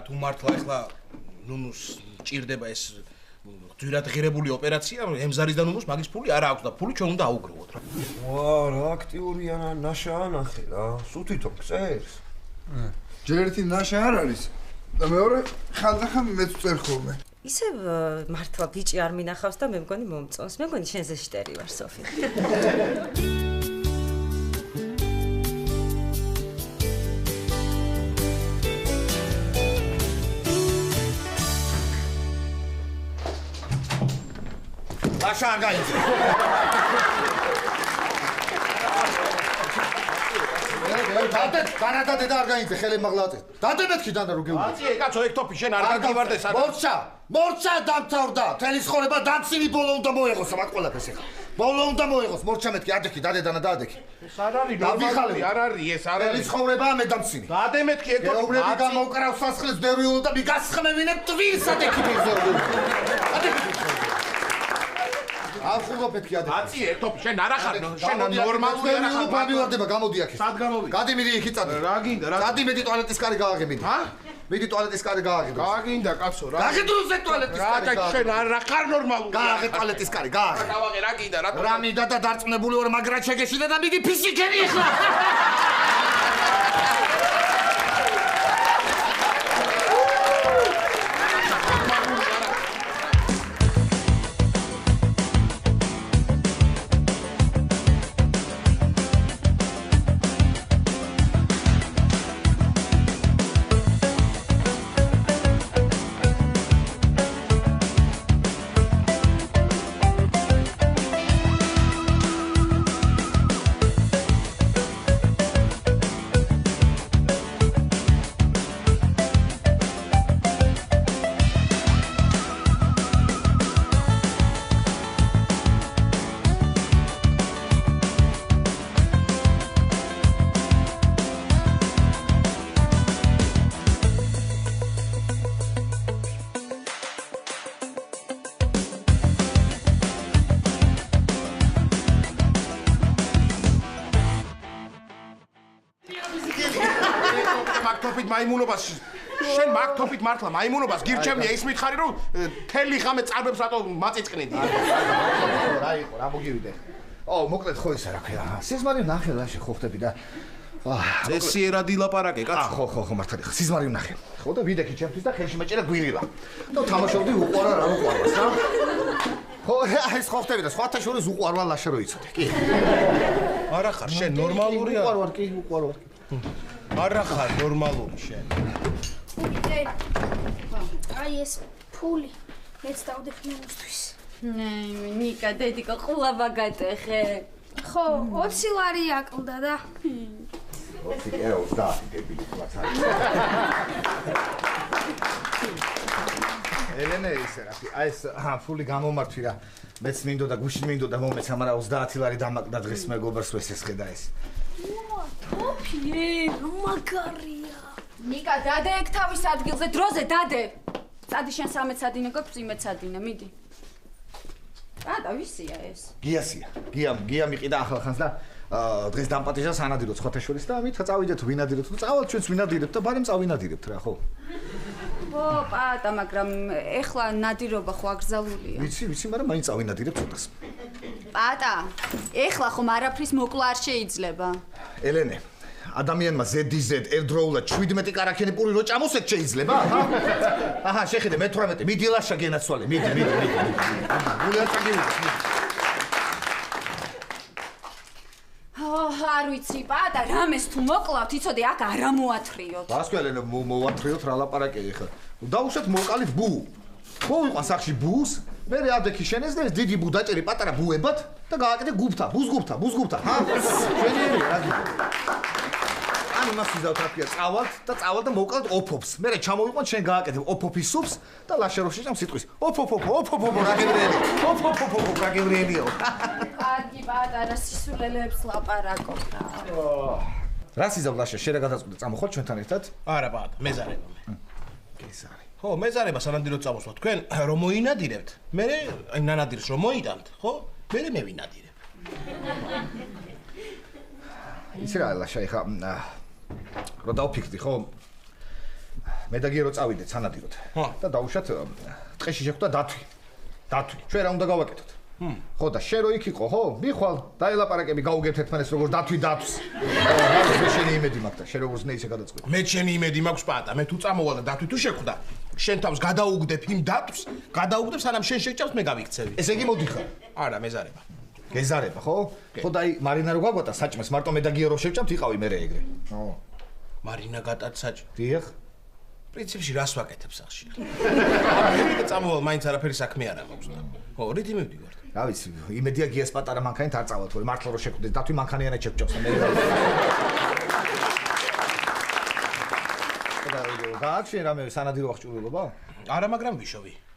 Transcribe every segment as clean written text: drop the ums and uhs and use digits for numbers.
თუ მართლა ეხლა ნუნუს ჭირდება ეს ძვირად ღირებული ოპერაცია, ემზარის და ნუნუს მაგის ფული არ აქვს და ფული ჩვენ უნდა აუგროვოთ რა. ვა, რა აქტიურია ნაშა ნახე რა. სულ თვითონ წერს. ჯერ ერთი ნაშა არ არის და მეორე ხანდახან მეც წერ ხოლმე. ისევ მართლა ბიჭი არ მინახავს და მე მგონი მომწონს. მე მგონი შენზე შტერი ვარ, სოფი. ლაშა არ გაიძე. დადე და არ გაიძე ხელი მაღლატე. დადე მეთქი და რო გეუბნები. აცი კაცო ეგ თოფი შენ არ გაგივარდე სადაც. მორჩა დამთავრდა. თელი ცხოვრება დამცინი ბოლო უნდა მოეღოს მათ ყველაფერს ეხა. ბოლო უნდა მოეღოს მორჩა მეთქი ადექი დადედანა დაადექი. ეს არ არის ნორმალური, არ არის ეს არ არის. თელი ცხოვრებაა მე დამცინი. დადე მეთქი ეგ თოფი. ეუბრები გამოვკრავ სასხლის დევილო და მიგასხმევინებ ტვირს ადექი ფეხზე. ადექი. ახლა პეთქი ადე. აცი ერთოფი შენ არ ახარ შენ ნორმალური არ ახარ. გამივარდება გამოდი აქ. სად გამოვიდი? გადი მიდი იქ წადი. რა გინდა რა? წადი მიდი ტუალეტის კარი გააღებინე. ჰა? მიდი ტუალეტის კარი გააღებინე. გაგინდა კაცო რა. გააღედროზე ტუალეტის კარი. რა შენ არ ახარ ნორმალური. გააღე ტუალეტის კარი გააღე. გავაღე რა გინდა რა? რა მინდა და დარწმუნებული ვარ მაგრად შეგეშინდა და მიდი ფისიქენი ახლა. მაგთოფით მაიმუნობას შენ მაგთოფით მართლა მაიმუნობას გირჩევნია ის მითხარი რომ თელი ღამე წარბებს რატო მაწიწყნიდი რა იყო რა მოგივიდე მოკლედ ხო ისა რა ქვია სიზმარი ნახე რა შეხოხდები და წესიერად ილაპარაკე კაცო ხო მართალი ხა სიზმარი ნახე ხო და ვიდექი ჩემთვის და ხელში მეჭერა გვირილა და თამაშობდი უყარა რა უყარავს რა ხო ეს ხოხდები და სხვათა შორის უყარვა ლაშა რო იცოდე კი არა ხარ შენ ნორმალურია უყარვარ კი არა ხარ ნორმალური შენ აი ეს ფული მეც დავდებ ნუნუსთვის ნიკა დედიკა ყულა ბაგატეხე ხო 20 ლარი აკლდა და 20 ევროს და დებილი კლასა ელენე ისე რა აი ეს ფული გამომართვი რა მეც მინდოდა გუშინ მინდოდა მომეცა მაგრამ 30 ლარი დამაკდა დღეს მეგობრს ეს ხედა ეს თოფიე მაგარია ნიკა დადე ეგ თავის ადგილზე დროზე დადე წადი შენ 13 სადინე გვაქვს იმეც სადინე მიდი და ვისია ეს გია მიყიდა ახალხანს და დღეს დამპატიჟა სანადიროთ სხვათაშორის და მითხა წავიდეთ ვინადიროთ და წავალ ჩვენც ვინადირებთ და ბარემ წავინადირებთ რა ხო ო პატა მაგრამ ეხლა ნადირობა ხო აკრძალულია ვიცი მაგრამ მაინც წავინადირებ ცოტას პატა ეხლა ხომ არაფრის მოკლა არ შეიძლება ელენე ადამიანმა ზედიზედ ერთდროულად 17 კარაქენი პური რო ჭამოსეთ შეიძლება აჰა შეხედე მე 18 მიდი ლაშა გენაცვალე მიდი გული არ წაგივიდეს არ ვიცი პატა რამეს თუ მოკლავთ იცოდე აქ არ ამოათრიოთ გასკო ელენე მოვათრიოთ რა ლაპარაკე ეხლა დაუშვათ მოკალით ბუ ხო იყო სახში ბუს მე ადექი შენეს და ეს დიდი ბუ დაჭერი პატარა ბუებად და გააკეთე გუფთა ბუს-გუფთა ჰა შენიერი რა იმას ვიზავთ აფია წავალ და მოვკლავთ ოფოფს მე ჩამოვიყვან შენ გააკეთე ოფოფის სუპს და ლაშეროში ჭამ სიტყვის ოფოფ რა გევრიელიო კარგი პატარა სისულელებს ლაპარაკობ რა სიზავ ლაშა შენ რა გადაწყვეტე წამოხვალ ჩვენთან ერთად არა პატა მეზარება მე გესარი ხო მეზარება სანადიროდ წამოსვლა თქვენ რომ მოინადირებთ მე აი ნანადირს რომ მოიტანთ ხო მე მევინადირებ იცი რა ლაშა ეხა რო დავფიქრდი ხო მე და გიე რო წავიდეთ სანადიროდ. და დაუშვათ ტყეში შეხვდა დათვი. ჩვენ რა უნდა გავაკეთოთ? ხო და შენ რო იქ იყო, ხო? მიხვალ, დაელაპარაკები, გაუგებთ ერთმანეთს როგორ დათვი დათვს. რა შენი იმედი მაქვს და შენ როგორ ზნე ისე გადაწყვეტ. მე შენი იმედი მაქვს პატა, მე თუ წამოვალ და დათვი თუ შეხვდა, შენ თავს გადაუგდებ იმ დათვს, გადაუგდებ სანამ შენ შეჭავს მე გავიქცევი. ესე იგი მოდიხარ. არა, მეზარება. გეზარება, ხო? ხო და აი მარინა რო გაგვატა საჭმეს, მარტო მე და გიე რო შევჭამთ, იყავი მე ეგრე. ხო. მარინა გატაც საჭმე. დიახ. პრინციპში რას ვაკეთებ სახში? მე და წამოვალ, მაინც არაფერი საქმე არ მაქვს. ხო, რითი მივდივარ? რა ვიცი, იმედია გიას პატარა მანქანით არ წავალ, თორე მართლა რო შეხვდეთ, დათვი მანქანიანად შეგვჭობს მე. და აქ შენ რამე სანადირო აღჭურვილობა? არა, მაგრამ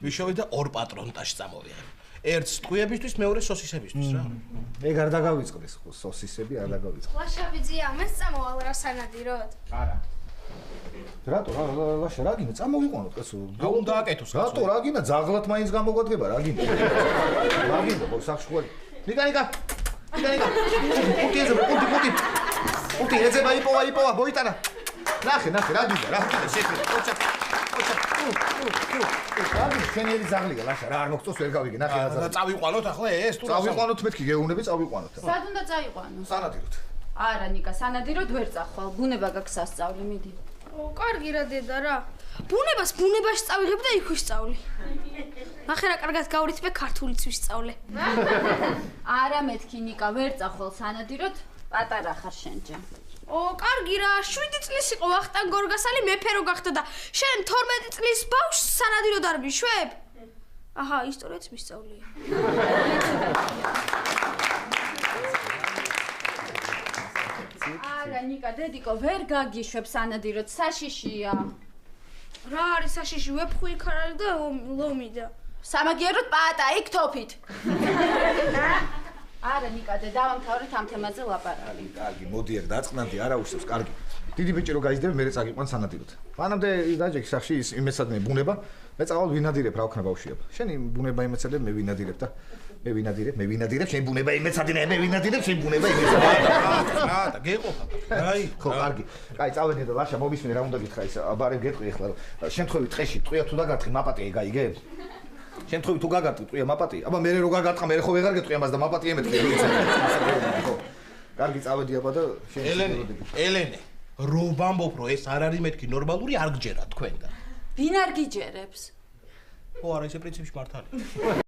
ვიშოვი და ორ პატრონტაში წამოვიღებ. ერთს ტყუებისთვის, მეორე სოსისებისთვის რა. ეგ არ დაგავიწყდეს ხო, სოსისები არ დაგავიწყდეს. ლაშავიძე ამას წამოვალ რა სანადიროდ? არა. რატო რა შეგინე წამოვიყვანოთ კაცო. რა უნდა აკეთოს კაცო? რატო რა გინდა ძაღლად მაინც გამოგვადგება რა გინდა? რა გინდა ხო სახში ხო? ნიკა. პუტი ეძება იპოვა ბოიტანა. ნახე რა გინდა შეხე. შენელი ზაღლია ლაშა რა არ მოგწოს ვერ გავიგე ნახე რა წავიყვანოთ ახლა ეს თუ წავიყვანოთ მეთქი გეუნები წავიყვანოთ სად უნდა წაიყვანო? სანადიროდ. არა ნიკა, სანადიროდ ვერ წახვალ. ბუნება გაქვს სასწავლი, მიდი. კარგი რა დედა რა. ბუნებაში წავიღებ და იქ ვისწავლი. ნახე რა კარგად გავრიცმე ქართულიც ვისწავლე. არა მეთქი ნიკა, ვერ წახვალ სანადიროდ, პატარა ხარ შენჯა. კარგი რა, 7 წლის იყო ვახტანგ გორგასალი მეფე რო გახდა და შენ 12 წლის ბავშვს სანადიროდ არ მიშვებ? აჰა, ისტორიაც მისწავლია. არა ნიკა, დედიკო, ვერ გაგიშვებ სანადიროდ, საშიშია. რა არის საშიში, ვეფხვი იქ არ არის და ლომიდა. სამაგიეროდ პატა, იქ თოფით. არა ნიკა, დავამთავრეთ ამ თემაზე ლაპარაკი. კარგი, მოდი ერთ დაწყნანდი, არა უშავს, კარგი. დიდი ბიჭი რო გაიზრდები, მე წაგიყვან სანადიროდ. მანამდე დაჯექი სახში ის იმეცადნე ბუნება, მე წავალ ვინადირებ რა ვქნა ბავშვია. შენი ბუნება იმეცადებ, მე ვინადირებ და მე ვინადირებ, შენ ბუნება იმეცადინე, მე ვინადირებ, შენ ბუნება იმეცადე. რა, გეყოფა. აი, ხო, კარგი. კაი, წავედი და ლაშა მომისმინე რა უნდა გითხრა ის, აბარე გეტყვი ახლა, შემთხვევით ტყეში, ტყვია თუ დაგარტყი, მაპატია გაიგებ? შემთხვევით თუ გაგარტყი, ტყვია მაპატია. აბა მე რო გაგარტყა, მე ხო ვეღარ გეტყვი ამას და მაპატია მეთქი. ხო. კარგი, წავედი აბა და შენ ელენე, რო ვამბობ, რომ ეს არ არის მეთქი ნორმალური, არ გჯერა თქვენგან. ვინ არ გიჯერებს? ხო, არა, ესე პრინციპში მართალია.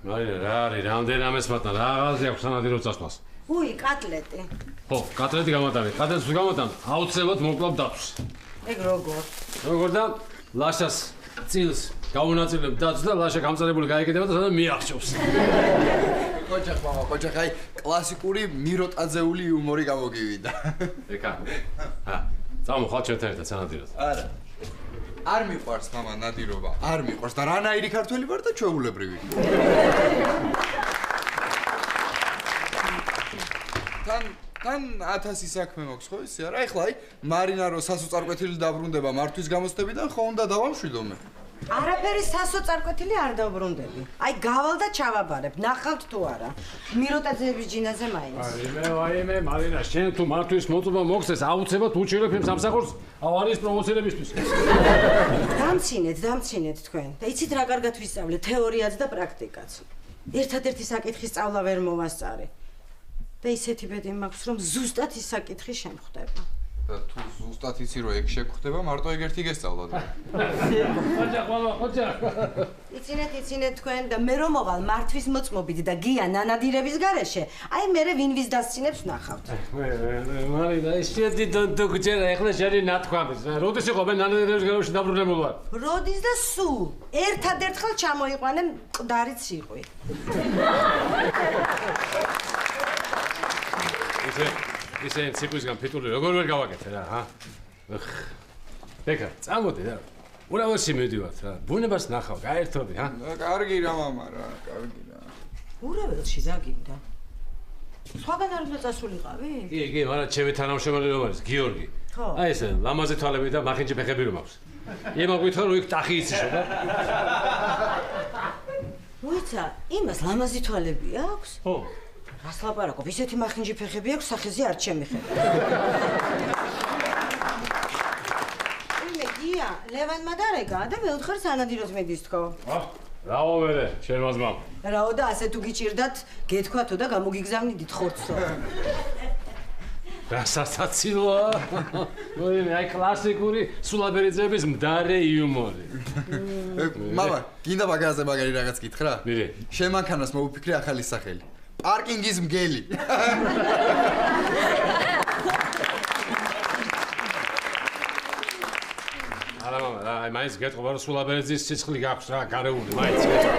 მარინა რა არის რამდენამეს მათნა რაღაცი აქვს სანადიროდ წასვლას. უი, კატლეტი. ხო, კატლეტი გამატანე. კატლეტს გამატან, აუცილებლად მოკლავ დათვს. ეგ როგორ? როგორ და ლაშას წილს გაუნაწილებ დათვს და ლაშა გამწარებული გაიგედება და სადაც მიახშობს. ოჯახ, აი კლასიკური მიროტაძეული იუმორი გამოგივიდა. ეკა. წამოხვალ ჩვენთან ერთად სანადიროდ. არა. არ მიყვარს მამა ნადირობა. არ მიყვარს და რანაირი ქართველი ვარ და ჩვეულებრივი. თან 1000 საქმე მაქვს ხო ისი არა? ეხლა აი მარინა რო სასოწარკვეთილი დაბრუნდება მართვის გამოსდებიდან ხო უნდა დავამშვიდო მე. არაფერი სასოწარკვეთილი არ დავბრუნდები. აი გავალ და ჩავაბარებ. ნახავთ თუ არა. მიროტაძეების ჯინაზე მაინც. ვაიმე, მარინა, შენ თუ მართვის მოწობა მოგცეს, აუცილებლად უჩერებ იმ სამსახურს ავარიის პრომოცირებისთვის. დამცინეთ თქვენ. და იცით რა კარგად ვისწავლე თეორიაც და პრაქტიკაც. ერთადერთი საკითხი სწავლა ვერ მოვასწარე. და ისეთი ბედი მაქვს, რომ ზუსტად ის საკითხი შემხვდება. და თუ ზუსტად იცი რომ ეგ შეგხვდება, მარტო ეგ ერთი გესწავლა და. ოჯახ. იცინეთ თქვენ და მე რომ მოვალ მართვის მოწმობით და გია ნანადირების გარეშე, აი მე ვინ ვის დასცინებს ნახავთ. მარინა, ისეთი დო გჯერა, ეხლა შენი ნათქვამის. როდის იყო მე ნანადირების გარეშე დაბრუნებული ვარ? როდის და სულ? ერთადერთხელ ჩამოიყვანე მკვდარი ციყვი. ისე ციყვისგან ფიტული როგორ ვერ გავაკეთე რა, ჰა? ეკა, წამოდი რა. ურაველში მივდივართ რა. ბუნებას ნახავ, გაერთობი, ჰა? კარგი რა მამა რა, კარგი რა. ურაველში ზაგინდა. სხვაგან არ უნდა წასულიყავი? კი, მაგრამ ჩემი თანამშრომელი რომ არის, გიორგი. ხო. აი ეს ლამაზი თვალები და მახინჯი ფეხები რომ აქვს. იმაგვითხრა რომ იქ ტახი იციშო და. მოიცა, იმას ლამაზი თვალები აქვს? ხო. რას ლაპარაკობ? ისეთი მახინჯი ფეხები აქვს, სახეზე არ შემიხედა. იმე გია, ლევანმა დარეგა და მეუთხარ სანადიროს მიდის თქო. რაო ვერე, შენ მაზმამ. რაო და ასე თუ გიჭირდათ, გეთქვა თუ და გამოგიგზავნიდით ხორცო. გასაცილოა. მოიმე, აი კლასიკური სულაბერიძეების მდარე იუმორი. მამა, გინდა მაგაზე მაგარი რაღაც გითხრა? მირე. შენ მანქანას მოუფიქრე ახალი სახელი. პარკინგის მგელი. არა მამა, აი მაინც გეტყობა რომ სულაბერიძის სიცხლი გაქვს რა, გარეული, მაინც გეტყობა.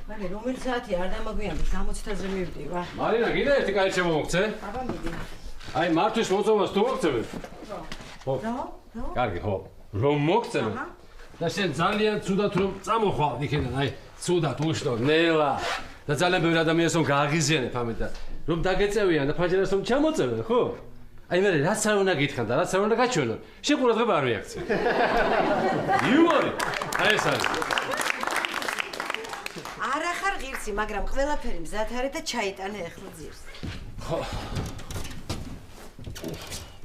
მაგრამ რომელი საათი არ დამაგვიანდეს, გამოცდაზე მივდივა. მარინა, კიდე ერთი კაი შემომოგცე? აბა მიდი. აი მართვის მოწმობას თუ მოგცემ? ხო. რა? კარგი, ხო. რომ მოგცემ? და შენ ძალიან ცუდად რომ წამოხვალ იქიდან, აი, ცუდად უშნო, ნელა. და ძალიან ბევრი ადამიანს რომ გააღიზიანებ ამით და რომ დაგეწევიან და ფაჯერას რომ ჩამოწევენ, ხო? აი მე რაც არ უნდა გითხრან და რაც არ უნდა გაჩვენონ, შენ ყურადღება არ მიაქცევ. იუმორი. აი ეს არის. არ ახარ ღირსი, მაგრამ ყველაფერი მზად არის და ჩაიტანე ახლა ძირს. ხო.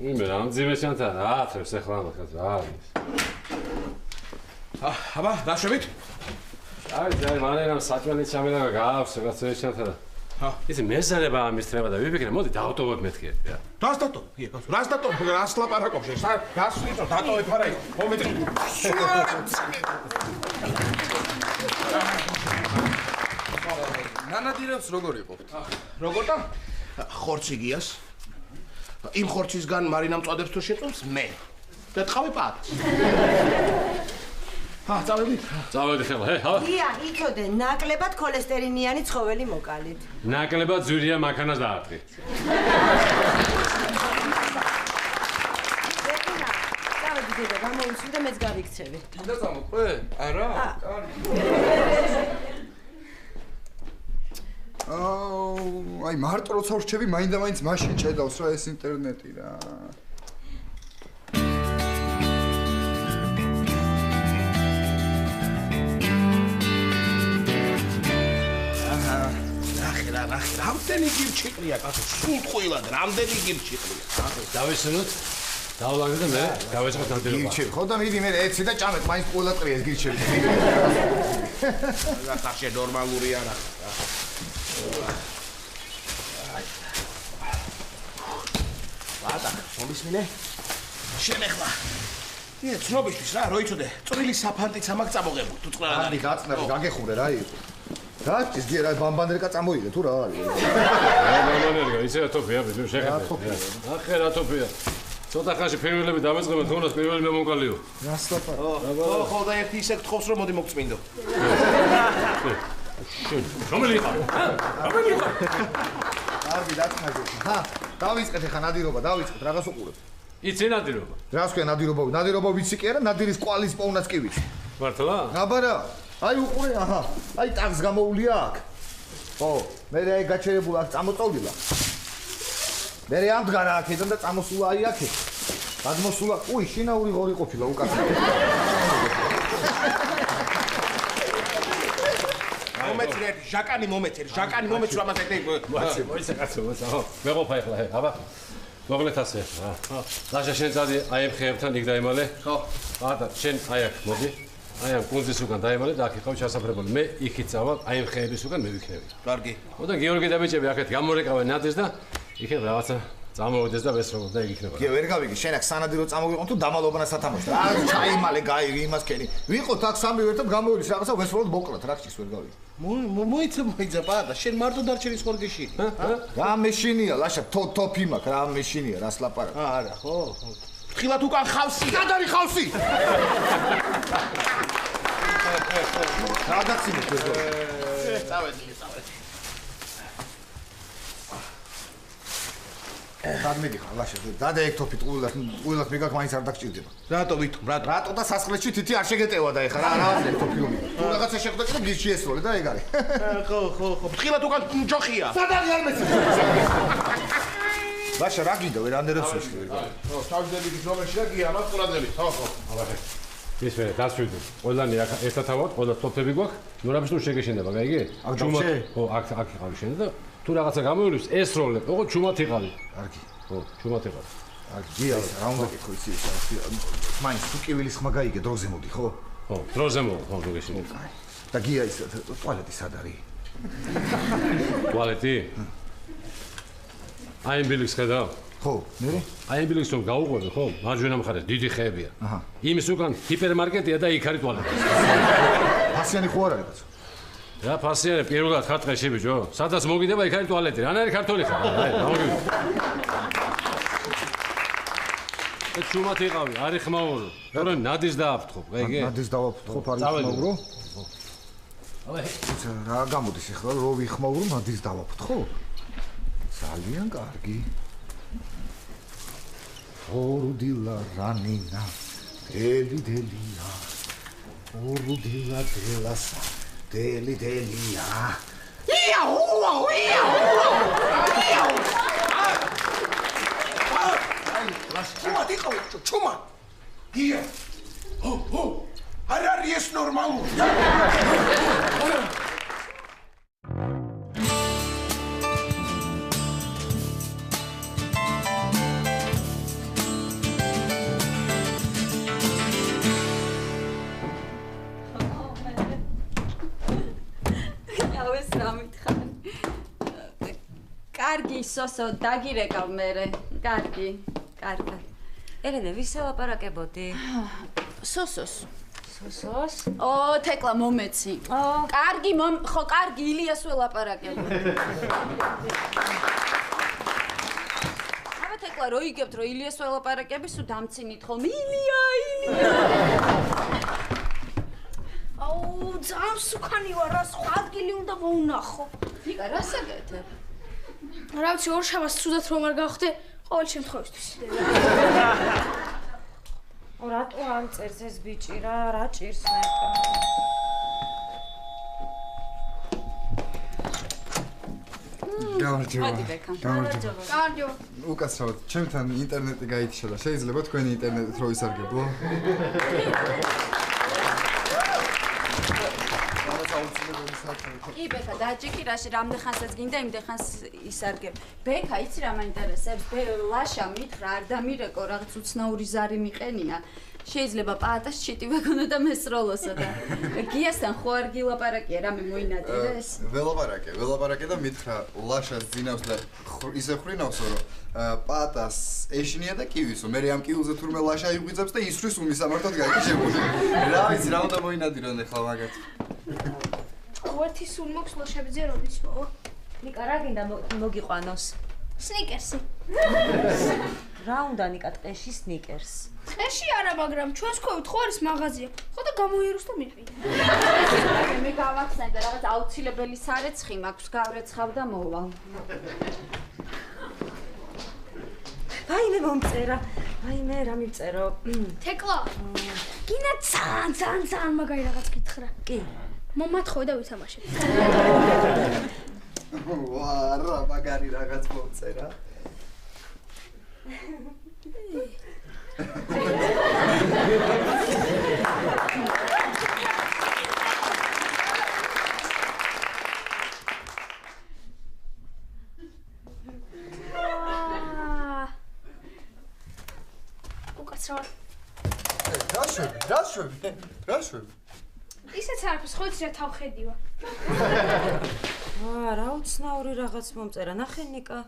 იმე რა მძიმე შანთა რა ათრებს ახლა ამას რა არის? აბა, დაშვებით? აი, მარინა საჭმელი ჩამელა გაავს რაღაც შანთა და ისი მეზარება ამის treba და ვიფიქრე, მოდი დაავტოვებ მეთქი ერთი რა. რას დატოვებ? კი, რას დატოვებ? რას ლაპარაკობ შენ? გასვლით დატოვებ არა იქ. მომეწე. ნანადირებს როგორ იყოფთ? როგორ და? ხორცი გიას. იმ ხორცისგან მარინა მწოდებს თუ შეწევს მე. და ტყავი პატ. წავედით? წავედი ხელა, ჰა? გია, იცოდე, ნაკლებად ქოლესტერინიანი ცხოველი მოკალით. ნაკლებად ძვირია მანქანას დაარტყი. წავედი დედა, გამოუცვლი და მეც გავიქცევი. კიდე წამოყვე? არა? კარგი. აი მარტო როცა ვრჩები, მაინდა-მაინც მაშინ ჭედავს რა ეს ინტერნეტი რა. ნახე, რამდენი გირჩიყლია კაცო, სულ ყვილად, რამდენი გირჩიყლია. დავისუნოთ, დავლაგდე და მე გავეწყოთ ნადირობა. გირჩები, ხო და მიდი მე ეცი და ჭამეთ, მაინც ყვილად ყრია ეს გირჩები. რა სახე ნორმალური არა. ვატა, მომისმინე? შენ ახლა. ია, ცნობისთვის რა, რო იცოდე, წვრილი საფანტიც ამაკ წამოღებულ, თუ წყლა არის გაწნევი, გაგეხურე რა იყო. გაჩის გია რა ბამბანერკა წამოიღე თუ რა არის? ბამბანერკა, ისე თოფია, ბიჭო, შეხედე. ახე რა თოფია. ცოტა ხანში ფერმერები დამეწყებენ, თუნდაც პირველი მე მომკალიო. რას ლაპარაკობ? ხო და ერთი ისე გთხოვს რომ მოდი მოგწმინდო. რომელი იყო? რომელი იყო? კარგი დაწნაგე. დავიწყეთ ახლა ნადირობა, დავიწყეთ, რაღაც უყურებ. იცი ნადირობა? რას ქვია ნადირობა? ნადირობა ვიცი კი არა, ნადირის კვალის პოვნაც კი ვიცი. მართლა? აბა რა. აი უყურე, აჰა. აი ტაგს გამოულია აქ. ხო, მე აი გაჩერებულ აქ წამოწოვდილა. მე ამდგარ აქედან და წამოსულა აი აქეთ. გადმოსულა, უი, შინაური ღორი ყოფილა უკაცრავ. მომეცრე, ჟაკანი მომეცრე, ჟაკანი მომეცრე ამას ეგრე. მოიცა კაცო, მოიცა, ხო. მეყოფა ახლა, აბა. მოგლეთ ასე, რა. ლაშა შენ წადი აი ამ ხეებთან იქ დაიმალე. ხო. აბა, შენ აი აქ მოდი. აი ამ კუნძის უკან დაიმალე და აქ იყავ ჩასაფრებული. მე იქით წავალ, აი ამ ხეების უკან მე ვიქნები. კარგი. ხო და გიორგი და ბიჭები აქეთ გამორეკავენ ნადეს და იქნებ რაღაცა წამოვიდეს და ვესროლოთ და იქ იქნება. კი, ვერ გავიგე, შენ აქ სანადირო წამოვიყო თუ დამალობანა სათამაშო. რა ჩაიმალე, გაიგი იმას ქენი. ვიყოთ აქ სამი ერთად გამოვიდეს რაღაცა ვესროლოთ მოკლათ, რა ხჭის ვერ გავიგე. მოიცა პატა, შენ მარტო დარჩენის ხორგიში. რა მეშინია, ლაშა, თოფი მაქვს, რა მეშინია, რას ლაპარაკ. არა, ხო. ფრთხილად უკან ხავსი. სად არის ხავსი? გადაცინეთ ეს გო. წავედი. გადმედი ხარ ლაშა დადე ეგ თოფით ყვილად მიგაქ მაინც არ დაგჭირდება რატო ვითომ რატო და სასახლეში თითი არ შეგეტევა და ეხლა რა არის თოფი ომი თუ რაღაცა შეხვდა კიდე გირში ესროლე და ეგ არის ხო ფრთხილად უკან ჯოხია სად არის არ მეცი ლაშა რა გინდა ვერ ანდერებს ვიშლი ხო თავდები ზომაში და გია მას ყურადღები ხო აბა ის მე დასვიდო ყველანი აქ ერთად ავარ ყველა თოფები გვაქვს ნუ რა ბიშნუ შეგეშენდება გაიგე ხო აქ იყავი შენ და თუ რაღაცა გამოივლებს ეს როლი ოღონდ ჩუმად იყავი კარგი ხო ჩუმად იყავი კარგი გია რა უნდა გითხო იცი მაინც თუ კივილის ხმა გაიგე დროზე მოდი ხო ხო დროზე მოდი ხო გეშინე და გია ის ტუალეტი სად არის ტუალეტი აი ბილიქს ხედავ ხო მე აი ბილიქს რომ გაუყვები ხო მარჯვენა მხარეს დიდი ხეებია იმის უკან ჰიპერმარკეტია და იქ არის ტუალეტი ფასიანი ხო არ არის კაცო რა ფასიანი პირველად ხარ ტყეში ბიჭო სადაც მოგიდება იქ არის ტუალეტი რანაირი ქართველი ხარ აი გამოგივი ეს ჩუმად იყავი არის ხმაურო რომ ნადის დააფრთხო გაიგე ნადის დავაფრთხო არის ხმაურო აბა რა გამოდის ახლა რო ვიხმაურო ნადის დავაფრთხო ძალიან კარგი ორუდილა რანინა დელია ორუდილა დელასა დელია ჩუმად იყავი ჩუმად გია ჰო არ არის ეს ნორმალური კარგი სოსო დაგირეკავ მერე კარგი ელენე ვის ელაპარაკებოდი სოსოს ო თეკლა მომეცი კარგი ხო კარგი ილიას ველაპარაკებოდი აბა თეკლა რო იგებთ რომ ილიას ველაპარაკები სულ დამცინით ხოლმე ილია აუ ძალიან სუქანი ვარ რა სხვა ადგილი უნდა მოუნახო ნიკა რა საგეთებ რა ვიცი ორშაბათს ცუდად რომ არ გავხდე ყოველ შემთხვევისთვის რატო ამ წერს ეს ბიჭი რა ჭირს ნეტა გამარჯობა უკაცრავად ჩემთან ინტერნეტი გაითიშა და შეიძლება თქვენი ინტერნეტით რო ისარგებლო კი ბექა დაჭიკი რაში რამდენ ხანსაც გინდა იმდენ ხანს ისარგებ ბექა იცი რა მაინტერესებს ლაშა მითხრა არ დამირეკო რაღაც უცნაური ზარი მიყენია შეიძლება პაატას ჩიტივე გონო და მესროლოსო და გიასთან ხო არ გილაპარაკია რამე მოინადირეს ველაპარაკე და მითხრა ლაშას ძინავს და ისე ხრინავსო რომ პაატას ეშინია და კივისო მე ამ კივილზე თურმე ლაშა იღვიძებს და ისვრის უმისამართად გაიქშებული რა ვიცი რა უნდა მოინადირონ ახლა მაგათ ვერთი სულ მოქვს ლაშებიძე როდის მოვა ნიკა რა გინდა მოგიყვანოს სნიკერსი რა უნდა ნიკა ტყეში სნიკერს ტყეში არა მაგრამ ჩვენს ქოვით ხო არის მაღაზია ხო და გამოიეროს და მიყიდა მე გავახსენე და რაღაც აუცილებელი სარეცხი მაქვს გავრეცხავ და მოვალ ვაიმე მომწერა ვაიმე რა მივწერო თეკლა გინდა ძალიან მაგარი რაღაც გითხრა კი მომათხოვე და ვითამაშებ ვა რა მაგარი რაღაც მომწერა უკაცრავად რა შვები ისეც არაფერს ხო იცი რა თავხედივა რა უცნაური რაღაც მომწერა ნახე ნიკა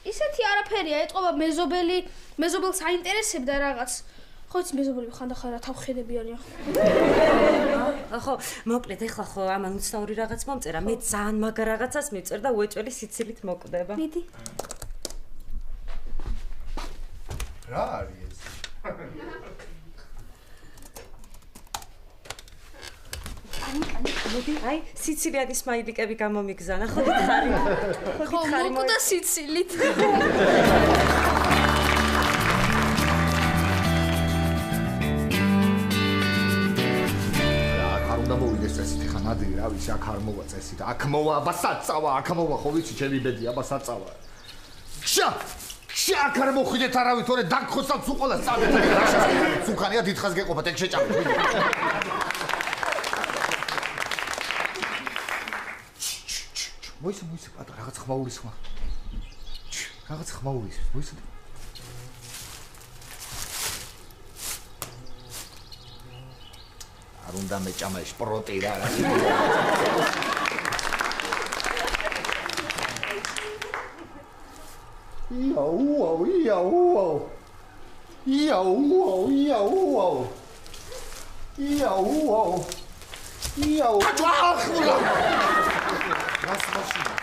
ისეთი არაფერია ეტყობა მეზობელს აინტერესებდა რაღაც ხო იცი მეზობელები ხანდახან რა თავხედებიანია ხო მოკლედ ეხლა ხო ამან უცნაური რაღაც მომწერა მე ძალიან მაგარ რაღაცას მივწერ და უეჭველი სიცილით მოკვდება მიდი რა არის ეს ანიკა მოდი, აი, სიცილიანი სმაილიკები გამომიგზანა. ხო გითხარი? ხო, მოკვდა სიცილით. არ უნდა მოვიდეს წესით ხა ნადირი, რა ვიცი, აქ არ მოვა წესით. აქ მოვა, აბა საწავა, აქ მოვა, ხო ვიცი, ჩემი ბედი, აბა საწავა. აქ არ მოხვიდეთ არავით, თორე დაგხოცავთ უყოლა წავდეთ აქ რაშას გეკეთეთ, სულხანია დიდხანს გეყოფათ, ეგ შეჭამეთ. მოიცა, პატარა, რაღაც ხმაურის ხმა. რაღაც ხმაურის, მოიცა. არ უნდა მეჭამა ეს პროტი რა.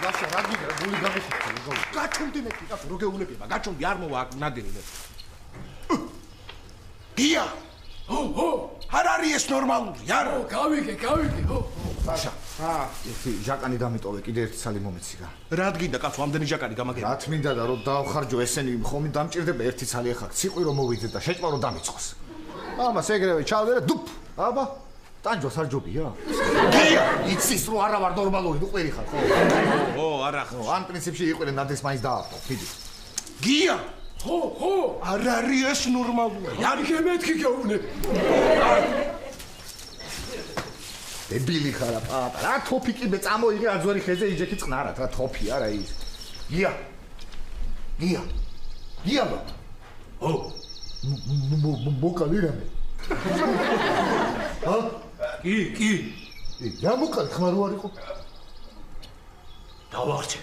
ლაშა რა გიგა გული გამიხილა გაჩუმდი მე კაცო რო გეულებია გაჩუმდი არ მოვა აქ ნადირი გია ჰო არ არის ეს ნორმალური არა გავიგე ჰო ლაშა ერთი ჟაკანი დამიტოვე კიდე ერთი ცალი მომეცი რა რა გინდა კაცო ამდენი ჟაკანი გამაგერა რა თმინდა და რომ დავხარჯო ესენი ხომი დამჭირდება ერთი ცალი ახლა ციყვი რომ მოვიძე და შეჭმა რომ დამიწყოს ამას ეგრევე ჩავდე და დუფ აბა ტანჯოს არ ჯობია გია იცის რომ არა ვარ ნორმალური ნუ ყვერი ხარ ხო არა ხო ან პრინციპში იყვნენ ნადეს მაინც დაარტყო მიდი გია ხო არ არის ეს ნორმალური არ გემეთქი გეუბნები დებილი ხარ პაპა რა თოფი კიდე წამოიღე აძვარი ხეზე იჯექი წყნარად რა თოფი არა ის გია ხო მოკალი რამე კი რა მოკალი ხმა რო არ იყო დავარჩე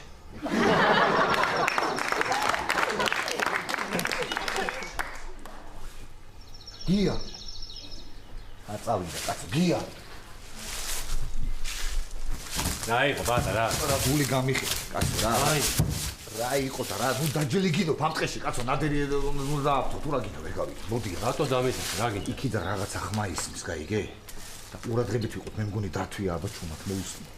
გია აწავიდა კაცო გია რაიღო ბატა რა გული გამიხი კაცო რა რა იყო და რა ნუ დაჯელიგინო ფამტყეში კაცო ნადერი ნუ დააფთო თუ რა გინდა ვერ გავიგე მოდი რატო დამეცი რა გინდა იქი და რაღაცა ხმა ისმის გაიგე და ყურადღებით ვიყოთ მე მგონი დათვია აბა ჩუმად მოუსმო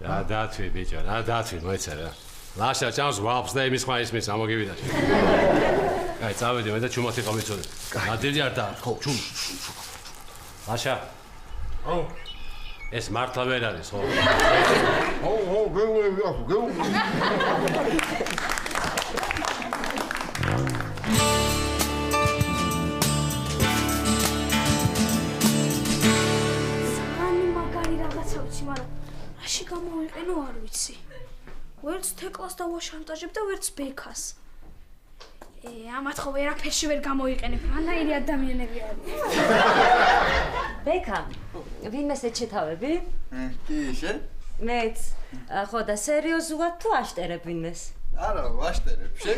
რა დათვი ბიჭო რა დათვი მოეცა რა ლაშა ჩავს ვაფს და იმის ხმა ისმის ამოგივიდა აი წავედი მე და ჩუმად იყავ მიცოდე ნადირი არ და ხო ჩუმ ლაშა ო ეს მართლა ვერ არის ხო ო გეულები აქ გეულები ძალიან მაგარი რაღაცა ვიცი მაგრამ რაში გამოვიყენო არ ვიცი ვერც თეკლას დავაშანტაჟებ და ვერც ბექას ამათ ხო ვერაფერში ვერ გამოიყენებ რანაირი ადამიანები არიან ბექა ვინმეს ეჩეთავები? კი შენ? მეც ხო და სერიოზულად თუ აშტერებ ვინმეს? არა ვაშტერებ შენ?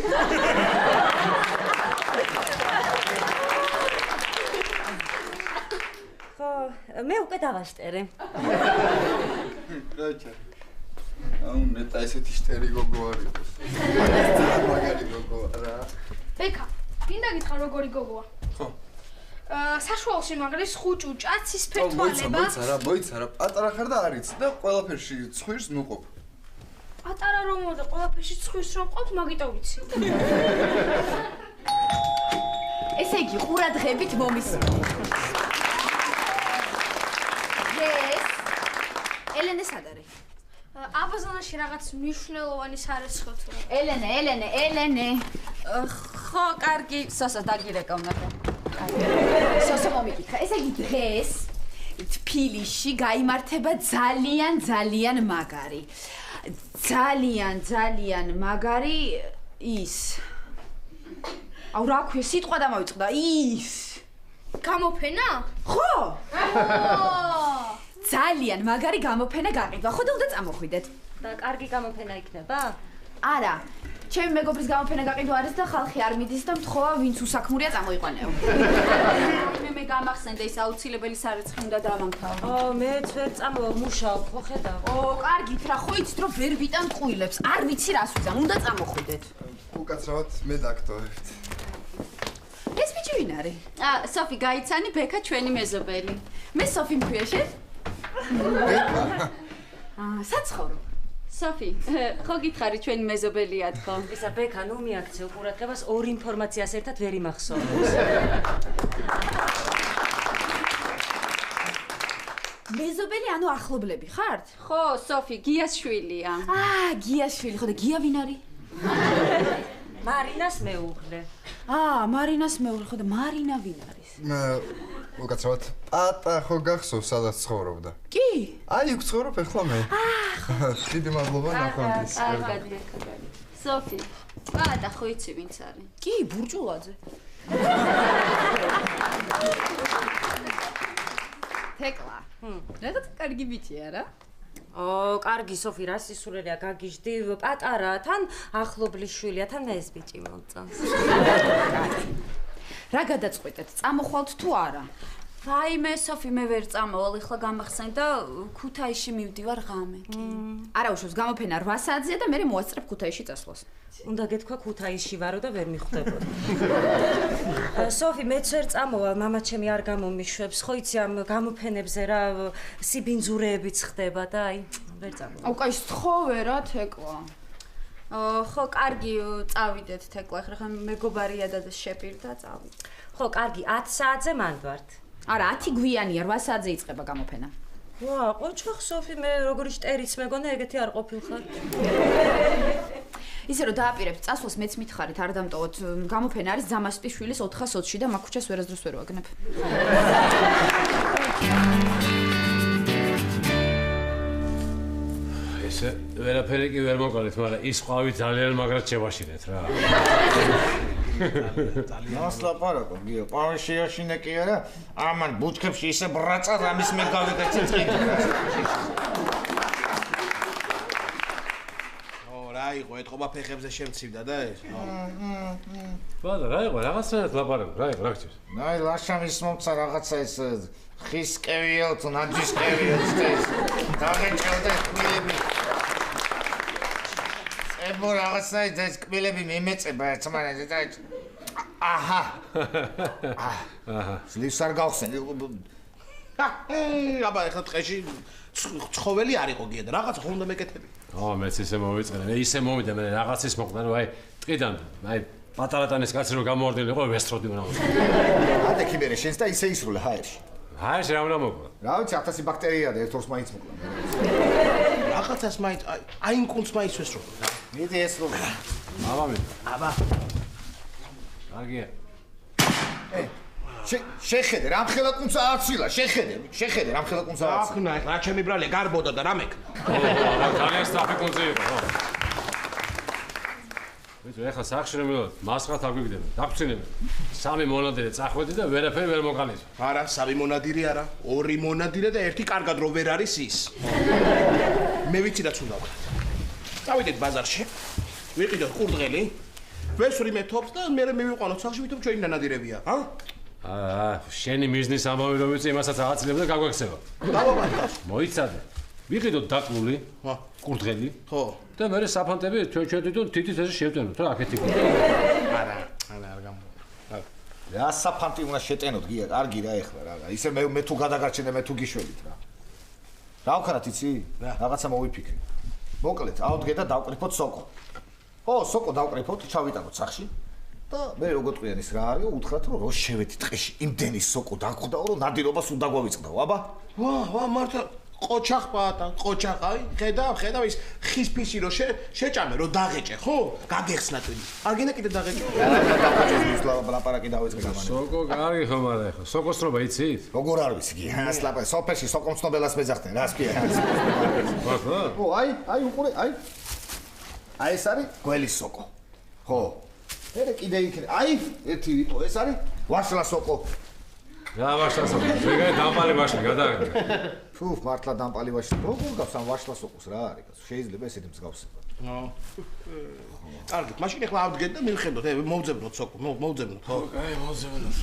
ხო მე უკვე დავაშტერე რაჭა აუ ნეტა ესეთი შტერი გოგო არ იყოს მაგარი გოგო რა ბექა გინდა გითხრა როგორი გოგოა ხო საშუალო სიმაღლის ხუჭუ ჭაცის ფერთვალება მოიცა რა პატარა ხარ და არ იცი და ყველაფერში ცხვირს ნუყოფ პატარა რომ და ყველაფერში ცხვირს რომ ყოფ მაგიტო ვიცი ესე იგი ყურადღებით მომისმენთ ეს ელენე სად არის აბაზანაში რაღაც მნიშვნელოვანი სარესხო თუ რა ელენე ხო კარგი სოსო დაგირეკავ ნახე სოსო მომიკითხა ესე იგი დღეს თბილისში გაიმართება ძალიან მაგარი ძალიან მაგარი ის აუ რა ქვია სიტყვა დამავიწყდა ის გამოფენა ხო ძალიან მაგარი გამოფენა გაყიდვა ხო და უნდა წამოხვიდეთ და კარგი გამოფენა იქნება? არა ჩემი მეგობრის გამოფენა გაყიდვა არის და ხალხი არ მიდის და მთხოვა ვინც უსაქმურია წამოიყვანეო მე გამახსენდა ის აუცილებელი სარეცხი უნდა დავამთავრო მეც ვერ წამოვა მუშაობ ხო ხედავ კარგით რა ხო იცით რომ ვერ ვიტან ყვილებს არ ვიცი რას ვიზამ უნდა წამოხვიდეთ უკაცრავად მე დაგტოვებთ ეს ბიჭი ვინ არის? სოფი გაიცანი, ბექა ჩვენი მეზობელი. მე სოფი მქვია შენ? საცხოვრო. სოფი, ხო გითხარი ჩვენი მეზობელია თქო? ისა ბექა, ნუ მიაქცევ ყურადღებას ორ ინფორმაციას ერთად ვერ იმახსოვრებს. მეზობელი, ანუ ახლობლები ხართ? ხო, სოფი, გიას შვილია. გიას შვილი, ხო და გია ვინ არის? მარინას მეუღლე. მარინას მეუღლე, ხო და მარინა ვინ არის? უკაცრავად, პატა ხო გახსოვს, სადაც ცხოვრობდა? კი. იქ ცხოვრობ ახლა მე. დიდი მადლობა ნახვამდის. კარგად. სოფი, პატა ხო იცი ვინც არის? კი, ბურჭულაძე. თეკლა. რაღაც კარგი ბიჭია რა? კარგი სოფი, რა სისულელია გაგიჟდი, პატარა, თან ახლობლის შვილია, თან ეს ბიჭი მომწონს. რა გადაწყვეტეთ, წამოხვალთ თუ არა? ვაიმე, სოფი, მე ვერ წამოვალ, ეხლა გამახსენდა ქუთაისში მივდივარ ღამე, კი. არა უშავს, გამოფენა 8 საათზეა და მე მოასწრებ ქუთაისში წასვლას. უნდა გეთქვა ქუთაისში ვარო და ვერ მიხვდებოდი. სოფი, მეც ვერ წამოვალ, მამაჩემი არ გამომიშვებს, ხო იცი ამ გამოფენებზე რა სიბინძურეებიც ხდება და აი, ვერ წამოვალ. კაი, სთხოვე რა, თეკლა. ხო, კარგი, წავიდეთ თეკლა, ეხლა მეგობარია და შეპირდა, წავიდეთ. ხო, კარგი, 10 საათზე მანდ ვართ. არა, 10 გვიანია, 8 საათზე იწყება გამოფენა. ყოჩხ სოფი, მე როგორი შტერიც მეგონა, ეგეთი არ ყოფილხარ. ისე რომ დააპირებთ წასვლას მეც მითხარით, არ დამტოვოთ. გამოფენა არის ზამასპის შვილის 420-ში და მაგ ქუჩას ვერასდროს ვერ ვაგნებ. ესე ვერაფერი კი ვერ მოკალეთ, მაგრამ ის ყვავი ძალიან მაგრად შევაშინეთ რა. ნასლაპარაკო, გიო, ყვავი შეაშინე კი არა, ამან ბუჩქებში ისე ბრაცა რამის მე გავიგეცე წინი. რა იყო, ეთყობა ფეხებზე შემცივდა და ეს? ბადა, რა იყო, რაღაცნაირად ლაპარაკობ, რა იყო, რა გჭირს? აი, ლაშამის მომცა რაღაცა ეს ხისკევიო თუ ნაჯისკევიო ეს. დაგეჭირდა კბილები. ებო რაღაცნაირად ეს კბილები მიმეწება ერთმანეთზე და აჰა. სლივს არ გავხსენ. აბა, ეხლა ტყეში ცხოველი არ იყო გია და რაღაცა ხომ უნდა მეკეთები. მეც ისე მოვიწყე, მე ისე მოვიდა, მე რაღაცის მოხდა, რომ აი, ტყიდან, აი, პატარატანის კაცი რომ გამოვარდნილიყო, ვესწროდი უნდა. ანდე კიბერე, შენს და ისე ისრულე ჰაერში. ჰაერში რა უნდა მოკლა? რა ვიცი, 1000 ბაქტერია და ერთ ორს მაინც მოკლა. რაღაცას მაინც, აი იმ კუნც მაინც ვესწრო. მიდი ესრულე. აბა. აგია. შეხედე, რამხელა კუნცა აცილა, შეხედე, რამხელა კუნცა აცილა. აკნა, რა ჩემი ბრალე გარბოდა და რა მეკნა. ძალიან სწრაფი კუნძი იყო, ხო. ვიცი, ეხლა სახში რომ მივიდოდ, მასხათ აგვიგდება, დაგწინები. 3 მონადირე წახვედი და ვერაფერი ვერ მოკალეს. არა, 3 მონადირე არა, 2 მონადირე და 1 კარგად რო ვერ არის ის. მე ვიცი რაც უნდა ვქნათ. წავიდეთ ბაზარში. ვიყიდოთ ყურდღელი. ვესვრიმე თოფს და მე მივიყვანოთ სახში, ვითომ ჩვენი ნანადირებია, ჰა? შენი მიზნის ამბავი რომ ვიცი, იმასაც აღაცილებ და გაგვექცევა. დავაბანდას. მოიცადე. ვიყიდოთ დაკლული, ყურდღელი. ხო. და მე საფანტები ჩვენ თითის ესე შევტენოთ რა აქეთი. არა, არ გამო. რა საფანტი უნდა შეტენოთ, გია, კარგი რა ეხლა რა. ისე მე თუ გადაგარჩენ და მე თუ გიშველით რა. რა ვქარათ იცი? რაღაცა მოვიფიქრე. მოკლედ, ავდგე და დავკრიფოთ სოკო. ხო, სოკო დავკრიფოთ, ჩავიტანოთ სახში. და მე როგორ ტყვიანის რა არის, უთხრათ რომ რო შევედი ტყეში, იმდენი სოკო დაგხვდაო, რომ ნადირობას უნდა გვავიწყდაო, აბა. ვა, მართლა ყოჩახ პატა, ყოჩახავი, ხედავ ის ხის ფისი რო შეჭამე, რო დაღეჭე, ხო? გაგეხსნა თვილი. არ გინდა კიდე დაღეჭე. დაგეჭე, ლაპარაკი დავიწყე გამანა. სოკო კარგი ხომ არა ეხლა. სოკოს თრობა იცით? როგორ არ ვიცი, გიას ლაპარაკი, სოფელში სოკოს ცნობელას მეძახდნენ, რას კი არის. ხო, აი, უყურე, აი. აი ეს არის გველის სოკო. ხო. მე კიდე იქნება. აი, ერთი ვიტო, ეს არის ვაშლა სოკო. რა ვაშლა სოკო? შეგაი დამპალი ვაშლი გადააგდე. ფუ, მართლა დამპალი ვაშლი. როგორ გავს ამ ვაშლა სოკოს რა არის? შეიძლება ესეთი მსგავსება. კარგი, მაშინ ახლა ავდგეთ და მივხედოთ, მოვძებნოთ სოკო, მოვძებნოთ, ხო? აი, მოვძებნოთ.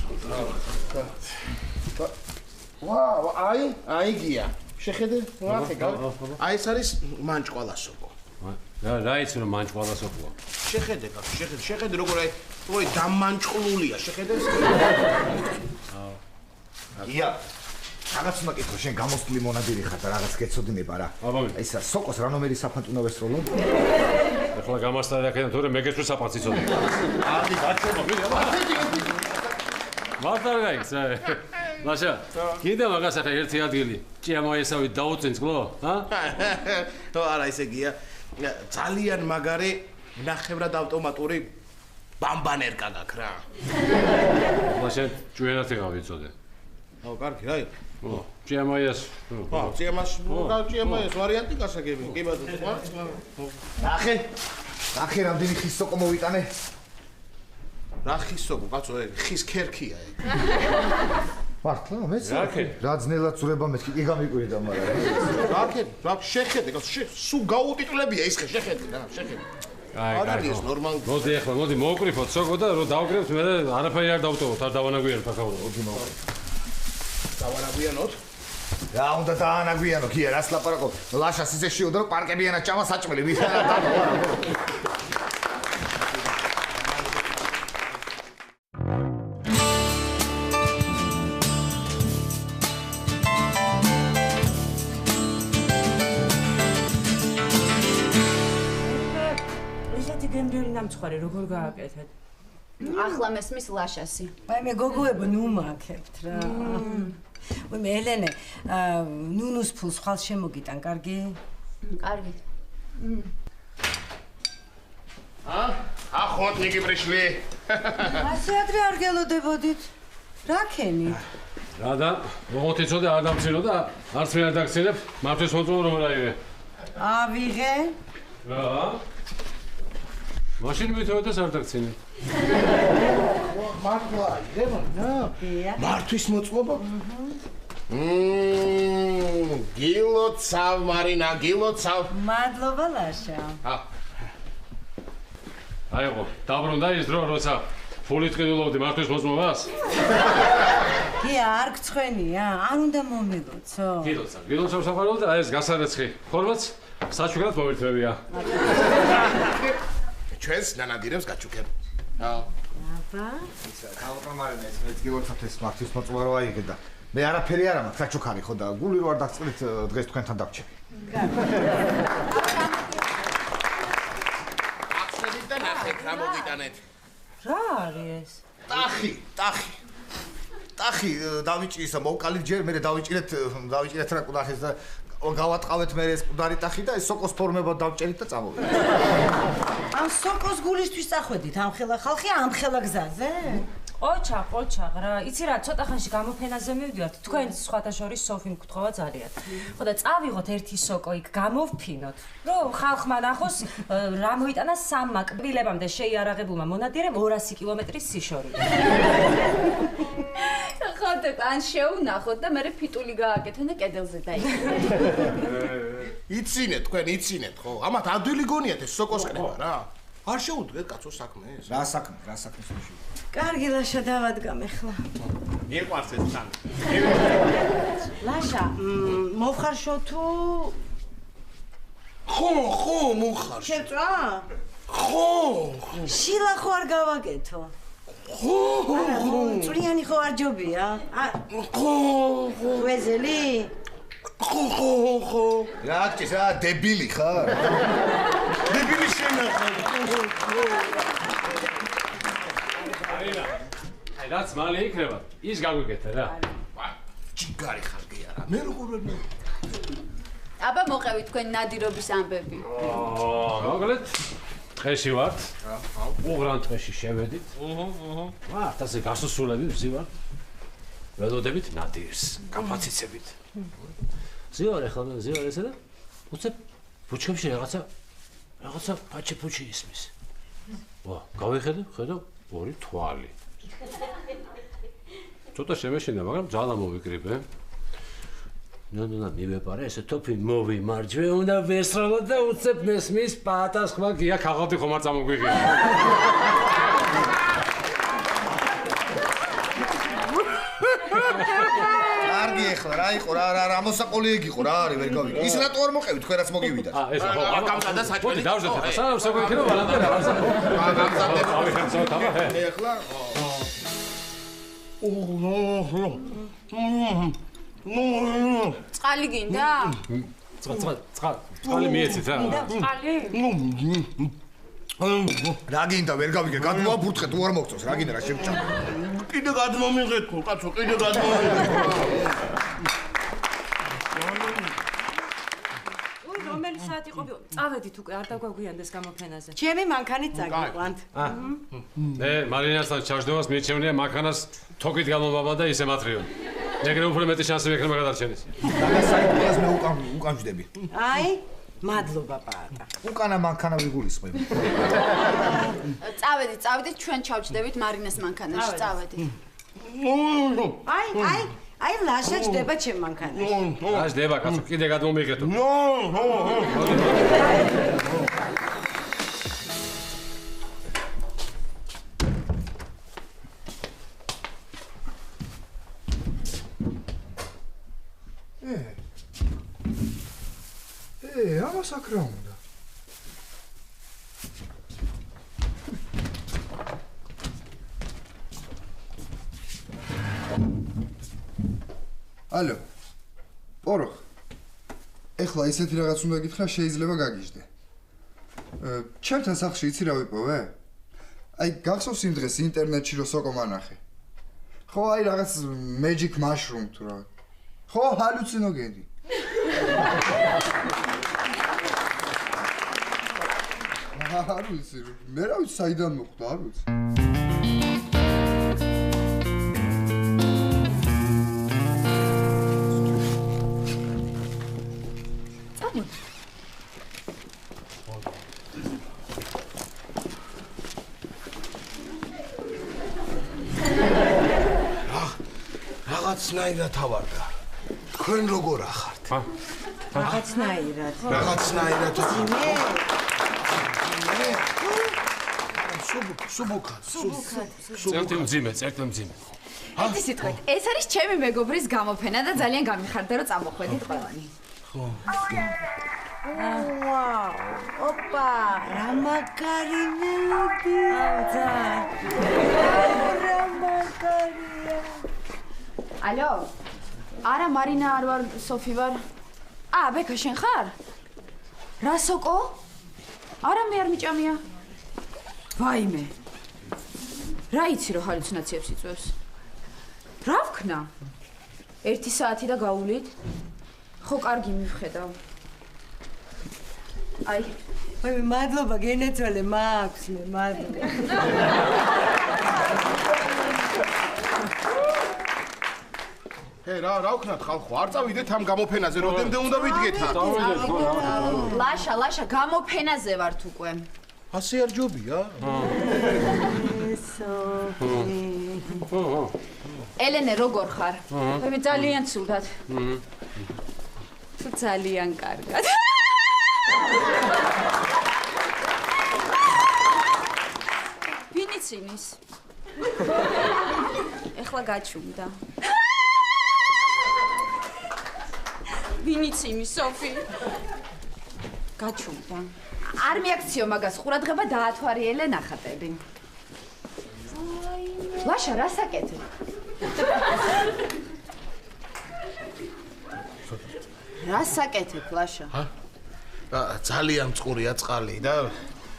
აი, გია. შეხედე, რა ხე, აი ეს არის მანჭყვალა სოკო. რა იცი რომ მანჭყვალას ოხლო. შეხედე როგორ აი დამანჭყლულია, შეხედე ეს. ია რაღაც უნდა კითხო, შენ გამოსტული მონადირი ხარ და რაღაც გეცოდინება რა. აი ეს სოკოს რა ნომერი საფანტუნო ვესროლო? ეხლა გამასტარი აქედან თორე მე გეცვი საფანტს იცოდი. ადი გაჩვენა მიდე. მართლა გაიქცა. ლაშა, კიდე მაგას ახლა ერთი ადგილი. ჭიამოესავით დაუწინწყლო, ა? არა, ესე გია. ძალიან მაგარი ნახევრად ავტომატური ბამბანერკა გაქვს რა. ლაშა, ჭუენად ვიწოდე. აუ, კარგი, აი. ჭიამოეს. ჭიამოეს ვარიანტი გასაგები. კი ბატონო. ნახე რამდენი ხის სოკო მოვიტანე. რა ხის სოკო, კაცო, ხის ქერქია ეგ. მართლა მეც რა ძნელად ზურება მეთქი კი გამიკვირდა მაგრამ რა შეხედე სულ გაუტიტულებია ის შეხედე რა შეხედე არ არის ეს ნორმალური მოდი ახლა მოდი მოვკრიფოთ სოკო და რომ დავკრიფოთ მე არაფერი არ დავტოვოთ არ დავანაგვიანოთ აქაო მოდი დავანაგვიანოთ რა უნდა დაანაგვიანო კია რას ლაპარაკობ ლაშას ისე შიოდა რომ პარკებიანად ჭამა საჭმელი მის არა მცხარი როგორ გააკეთეთ? ახლა მესმის ლაშასი. აი მე გოგოებო ნუ მაქებთ რა. მე ელენე, ნუნუს ფულს ხალ შემოგიტან, კარგი? კარგი. охотники пришли. ასე ადრე არ გელოდებოდით. რა ქენი? რა და როგორც იცოდე არ დამცინო და არც მე არ დაგცინებ, მართვის მოწმობ რომ რა ივე. ავიღე. რა? მაშინ მithოდეს არ დაგცინე. მართლა იღება? მართვის მოწმობა? გილოცავ მარინა, გილოცავ. მადლობა ლაშა. აიღო, დაბრუნდა ის დრო, როცა ფულით ყიდულობდი მართვის მოწმობას? კი, არ გცხვენია, არ უნდა მომიგოცო. გილოცავ საყაროდ და ეს გასარეცხი. ხორმაც საჩუქრად მოვირთვებია. ჩვენს ნანადირებს გაჩუქებ. აბა. გავყამარენ ეს მეც გილოცავთ ეს მართვის მოწმობა რო აიღე და მე არაფერი არ მაქვს საჩუქარი ხო და გული რო არ დაგწყრით დღეს თქვენთან დავჭერი. ახსენით და ნახეთ რა მოგიტანეთ. რა არის ეს? ტახი დავიჭირეს მოვკალით ჯერ მე დავიჭირეთ რა კუდახეს და გავატყავეთ მე ეს კუდარი ტახი და ეს სოკოს ფორმებად დავჭერით და წამოვიდეთ. ამ სოკოს გულისთვის წახვედით ამ ხელა ხალხი ამ ხელა გზაზე? ყოჩაღ რა, იცი რა, ცოტა ხანში გამოფენაზე მივდივართ, თქვენ სხვათა შორის სოფი მგთხოვა ძალიან. ხო და წავიღოთ ერთი სოკო იქ გამოვფინოთ, რომ ხალხმა ნახოს რა მოიტანა სამმა კბილებამდე შეიარაღებულმა მონადირემ 200 კილომეტრის სიშორით. ხო და ან შეუნახოთ და მე ფიტული გააკეთონ და კედელზე დაიჭიროთ. იცინეთ თქვენ, იცინეთ ხო? ამათ ადვილი გონიათ ეს სოკოს კრება რა. არ შეუდგეთ კაცო საქმეს. რა საქმეს შეუდგეთ? კარგი ლაშა დავადგამ ახლა. მიყვარს ეს თან. ლაშა, მოვხარშო თუ ხო, მოვხარშო. შეწვა? ხო. შილა ხო არ გავაკეთო? ხო. წვრიანი ხო არ ჯობია? ხო. ვეზელი? ხო. რა გჭირს რა დებილი ხარ? დებილი შენახა. აი რაც მალე იქნება, ის გაგვიკეთე რა. ჯიგარი ხარ კი არა. მე როგორ ვერ აბა მოყევით თქვენ ნადირობის ამბები. მოგლეთ. დღეში ვართ. უღრან დღეში შევედით. ვართ ასე გასასრულებით ვზივართ. ველოდებით ნადირს, კაპაციცებით. ზივარ ესა და უცებ ბუჩქებში რაღაცა პაჩი ისმის. ვა, გავიხედე, ხედავ ორი თვალი. ცოტა შემეშინდა, მაგრამ ძალა მოვიკრიბე. ნუ მივეპარე ესე თოფი მოვიმარჯვე, უნდა ვესროლო და უცებ მესმის პატას ხმა გია ქაღალდი ხომ არ წამოგვიღია. ეხლა რა იყო რა მოსაყოლი ეგ იყო რა არის ვერ გავიგე ის რატო არ მოყევი თქვენ რაც მოგივიდა ეს ხო გამზადა საჭმელი დავждეთ ახლა სანამ საგვიქნო ბალანდა რა გამზადდება ეხლა წყალი გინდა? წყალი მიეცით რა წყალი? რა გინდა ვერ გავიგე გადმოაფურთხე თუ არ მოგწონს რა გინდა რა შევჭამ კიდე გადმომიღეთ კაცო კიდე გადმომიღეთ რომელი საათი ყოფილა? წავედით უკვე, არ დაგვაგვიანდეს გამოფენაზე. ჩემი მანქანით წაგიყვანთ. მარინასთან ჩარჯდომას მიეჩემნია მანქანას თოკით გამომავალ და ისე მათრიონ. ეგრე უფრო მეტი შანსი მექნება გადარჩენის. დაგასაიტყვიას მე უკან ვждები. აი, მადლობა პაატა. უკანა მანქანა ვიგულისხმები. წავედით, ჩვენ ჩავჯდებით მარინას მანქანაში, წავედით. აი, ლაშა ჯდება ჩემ მანქანაში. რა ჯდება კაცო, კიდე გადმომიღეთო. ამას აქ რა უნდა? ალო. პოროხ. ეხლა ისეთი რაღაც უნდა გითხრა, შეიძლება გაგიჟდე. ჩემთან სახლში იცი რა ვიპოვე? აი, გახსოვს იმ დღეს ინტერნეტში რო სოკო მანახე. ხო, აი რაღაც magic mushroom თუ რა. ხო, ჰალუცინოგენი. არ ვიცი, მე რა ვიცი საიდან მოხდა, არ ვიცი. რაღაცნაირად ავარდა. თქვენ როგორ ახართ? რაღაცნაირად. სუბუქად. წერტი მძიმე. ერთი სიტყვით, ეს არის ჩემი მეგობრის გამოფენა და ძალიან გამიხარდა რომ წამოხვედით ყველანი. ვაუ! ოპა! რა მაგარი მელოდი! რა მაგარია! ალო? არა მარინა არ ვარ, სოფი ვარ. ბექა შენ ხარ? რა სოკო? არა მე არ მიჭამია. ვაიმე. რა იცი რომ ჰალუცინაციებს იწვევს? რა ვქნა? 1 საათი და გავულით. ხო, კარგი მივხედავ. აი, მადლობა გენეცვალე მაქვს მე, მადლობა. რა ვქნათ ხალხო, არ წავიდეთ ამ გამოფენაზე, როდემდე უნდა ვიდგეთ? ლაშა, გამოფენაზე ვართ უკვე. ასე არ ჯობია? ელენე, როგორ ხარ? მე ძალიან ცუდად. ძალიან კარგად. ვინიცინის? ეხლა გაჩუმდა. ვინიცინის, სოფი? გაჩუმდა. არ მიაქციო მაგას, ყურადღება დაათვარი ელენა ხატები. ლაშა, რა საკეთე? რა საკეთებ, ლაშა? ძალიან წყურია წყალი და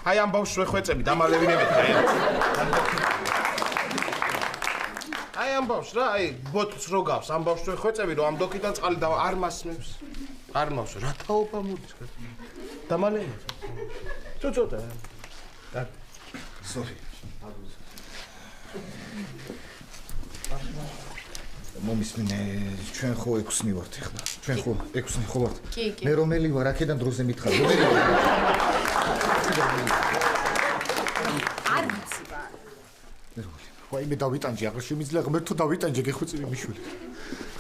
აი ამ ბავშვს ვეხვეწები დამალევინებეთ აი. აი ამ ბავშვს რა, აი ბოთლს რო გავს, ამ ბავშვს ვეხვეწები რომ ამ დოკიდან წყალი არ მასნებს. არ მავს, რა თაობა მოდის. დამალევინეთ. ცოტა. სოფი. მომისმინე, ჩვენ ხო 6-ნი ვართ ახლა. ჩვენ ხო 6-ნი ხო ვართ. მე რომელი ვარ, აქედან დროზე მითხარ, რომელი ვარ? არ ვიცი ვარ. ვაი მე დავიტანჯი, აღარ შემიძლია ღმერთო დავიტანჯე, გეხვეწები მიშველი.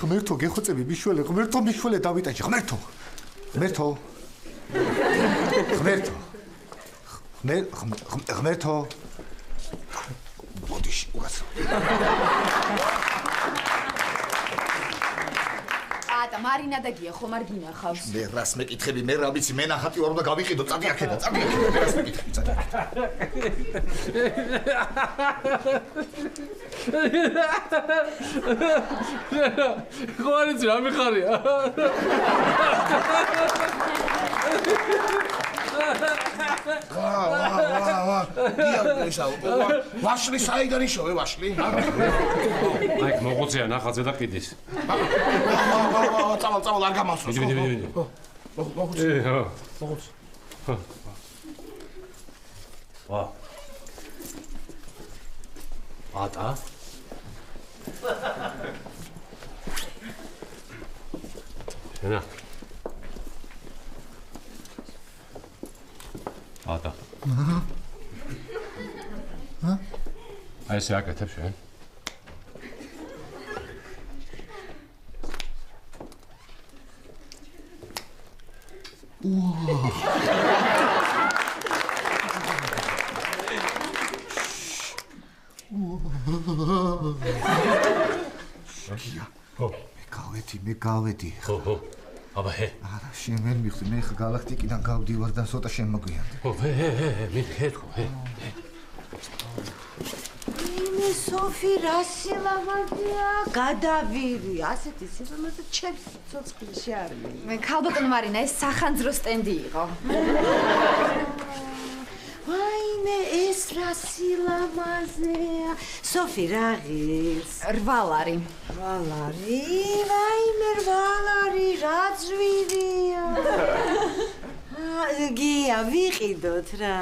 ღმერთო გეხვეწები მიშველი, ღმერთო მიშველი დავიტანჯე, ღმერთო. ღმერთო. ბოდიში უკაცო. მარინა და გია ხომ არ გინახავს? მე რას მეკითხები, მე რა ვიცი, მე ნახატი ვარ და გავიყიდო, წადი აქედან, წადი აქედან, მე რას მეკითხები, წადი. ხო არ იცი რა მიხარია? ვაშლი საიდან იშოვე ვაშლი? აი მოღუცია ნახაძე და ყიდის. წავალ არ გამასვას. მიდი. მოღუცი. მოღუცი. ვა. ატა. შენა. ატა. აი ესე აკეთებ შენ. მე გავედი. ხო. აბა ჰე. არა, შენ ვერ მიხვდი, მე ხა galaktikიდან გავდივარ და ცოტა შენ მოგვიანდი. ხო, ჰე. მითხეთქო, ჰე. მე სოფი რასილამაზია, გადავირი, ასეთი სილამაზე ჩემს ცოცხლში არ მინდა. მე ქალბატონ მარინა, ეს სახანძრო სტენდი იყო. ვაიმე, ეს რასილამაზეა. სოფი რა ღირს? 8 ლარი. 8 ლარი, ვაიმე 8 ლარი, რა ძვირია. გია, ვიყიდოთ რა.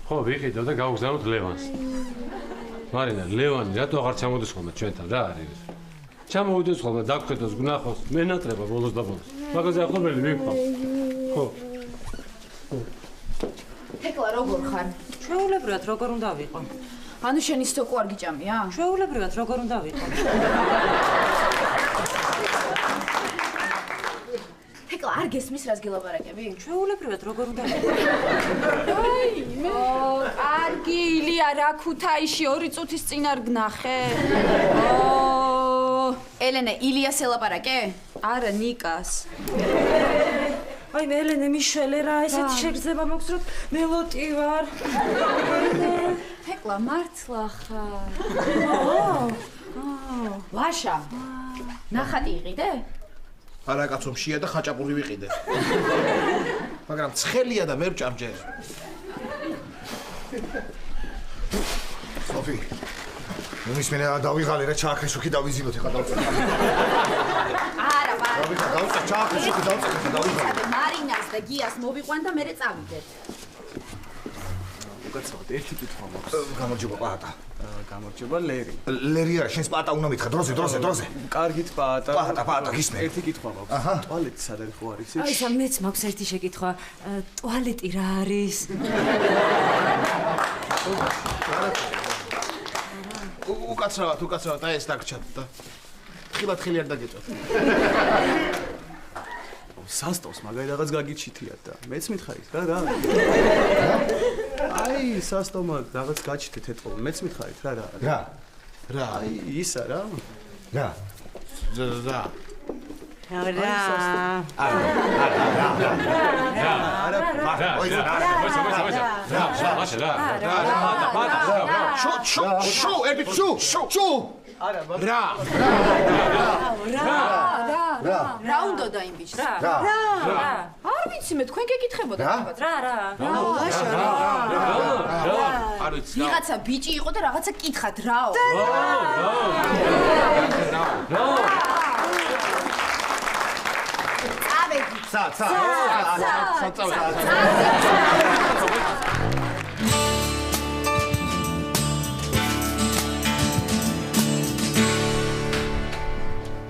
ხო, ვიყიდო და გავგზავნოთ ლევანს. მარინა, ლევანი რატო აღარ ჩამოდის ხოლმე ჩვენთან, რა არის? ჩამოვიდეს ხოლმე, დაგხვედოს, გნახოს, მენატრება ბოლოს და ბოლოს. მაგაზე ახლობელი მიყვა. ხო. თეკლა როგორ ხარ? ჩვეულებრივად როგორ უნდა ვიყო? ანუ შენი სტოკო არ გიჭამია? ჩვეულებრივად როგორ უნდა ვიყო? თეკლა არ გესმის რას გელაპარაკები? ჩვეულებრივად როგორ უნდა ვიყო? კარგი ილია რა ქუთაისში 2 წუთის წინ არ გნახე? ელენე ილიას ელაპარაკე? არა, ნიკას. აი მე ელენე მიშველე რა, ესეთი შეგრძნება მაქვს, რომ მელოტი ვარ. თეკლა მართლა ხარ. ლაშა. ნახატი იყიდე? არა კაცო, მშია და ხაჭაპური ვიყიდე. მაგრამ ცხელია და ვერ ჭამჯერ. სოფი. იმის მე დავიღალე რა ჩააქრე შუქი დავიზილოთ ეხა დავწერ. არა, დავწერ ჩააქრე შუქი დავიღალე. მარინას და გიას მოვიყვან და მერე წავიდეთ. უკაცრავად ერთი კითხვა მაქვს. გამარჯობა პატა. გამარჯობა ლერი. ლერი არა, შენს პატა უნდა მითხრა, დროზე. კარგით პატა. პატა, გისმენ. ერთი კითხვა მაქვს. ტუალეტი სად არის ხო არის? აი სამ მეც მაქვს ერთი შეკითხვა. ტუალეტი რა არის? უკაცრავად, აი ეს დაგჭათ და ხილად არ დაგეჭოთ. სასტოს მაგარი რაღაც გაგიჩითიათ და მეც მითხარით რა. აი სასტომა რაღაც გაჩითეთ ეთყო, მეც მითხარით რა. რა. აი ისა რა. რა. რა უნდა და იმ ბიჭს? რა. არ ვიცი მე თქვენ გეკითხებოდა ალბათ. რა. არ ვიცი. ვიღაცა ბიჭი იყო და რაღაცა კითხათ რაო.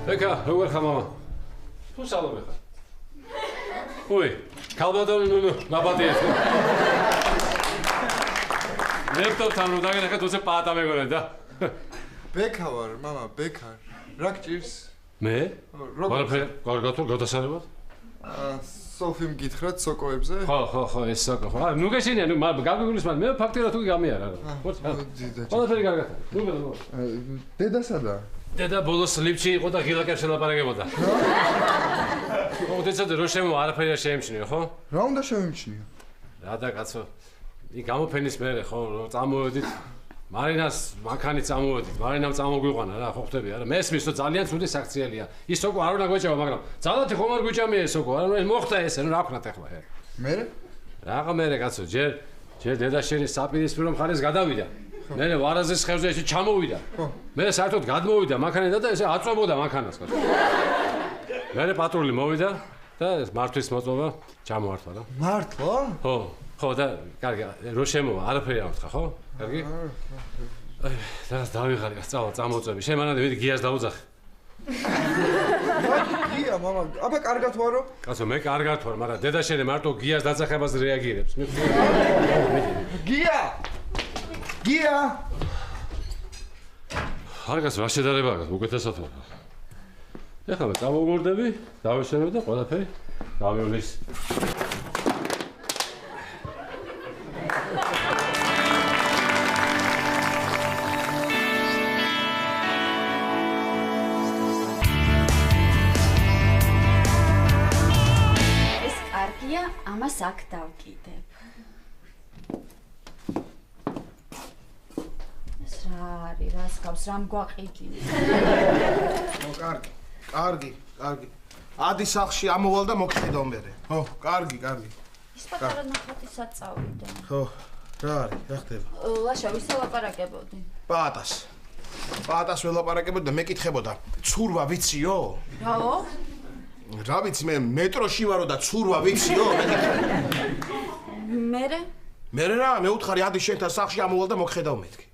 ეკა, როგორ ხარ მამა? თუ სალომე ხარ? უი, ქალბატონი ნუნუ, ნაბადიეთ. ლეპტოპთან რომ დაგენახეთ, უცებ პატა მეგონე და. ბექა ვარ, მამა, ბექა. რა გჭირს? მე? ვარაფერი, კარგად ვარ, გადასარევად? სოფიმ გითხრათ სოკოებზე? ხო, ეს საკო. აა, ნუ გეშინია, ნუ გაგიგულის მან, მე ფაქტია თუ გამიარა რა. ვარაფერი კარგად. ნუ დედა სადა? დედა ბოლოს ლიფტში იყო და ღილაკებს ელაპარაკებოდა. ოდესაც რო შემო არაფერი არ შეემჩნიო, ხო? რა უნდა შევიმჩნიო? რა და კაცო, იქ გამოფენის მერე ხო, რომ წამოვედით მარინას მანქანით წამოვედით, მარინამ წამოგვიყვანა რა, ხო ხვდები არა? მესმის რომ ძალიან ცუდი საქციელია. ის სოკო არ უნდა გვეჭამა, მაგრამ ძალათი ხომ არ გვიჭამია ეს სოკო, არა მოხდა ესე, რა ვქნათ ახლა? მერე? რაღა მერე კაცო, ჯერ დედა შენი საპირისპირო მხარეს გადავიდა. მე ვარაზის ხევზე ესე ჩამოვიდა. მე საერთოდ გადმოვიდა მანქანიდან და ესე აწვებოდა მანქანას კაცო. მე პატრული მოვიდა და მართვის მოწმობა ჩამოართვა რა. მართლა? ხო და კარგი, რო შემოვა, არაფერი არ ვთქვა, ხო? კარგი? და დავიღალი, წამოწვევი. შენ მანამდე მიდი გიას დაუძახე. გია, მამა, აბა კარგად ვარო? კაცო, მე კარგად ვარ, მაგრამ დედა შენი მარტო გიას დაძახებას რეაგირებს. გია! გია! არ კაცო, რა შედარება აქვს, უკეთესად ვარ. ეხლა მე წამოვგორდები, დავეშენებ და ყველაფერი დავივლის. ამას აქ დავკიდებ. ეს რა არის, რას გავს, რამ გვაყიდინე? კარგი. ადი სახში ამოვალ და მოგხედავ მერე. ხო, კარგი. ის პატარა ნახატისაც წავიდა. ხო, რა არის, რა ხდება? ლაშა, ვის ელაპარაკებოდი? პატას ველაპარაკებოდი და მეკითხებოდა, ცურვა ვიციო? რაო? რა ვიცი მე მეტროში ვარო და ცურვა ვიციო? მერე რა, მე უთხარი ადი შენთან სახში ამოვალ და მოგხედავ მეთქი.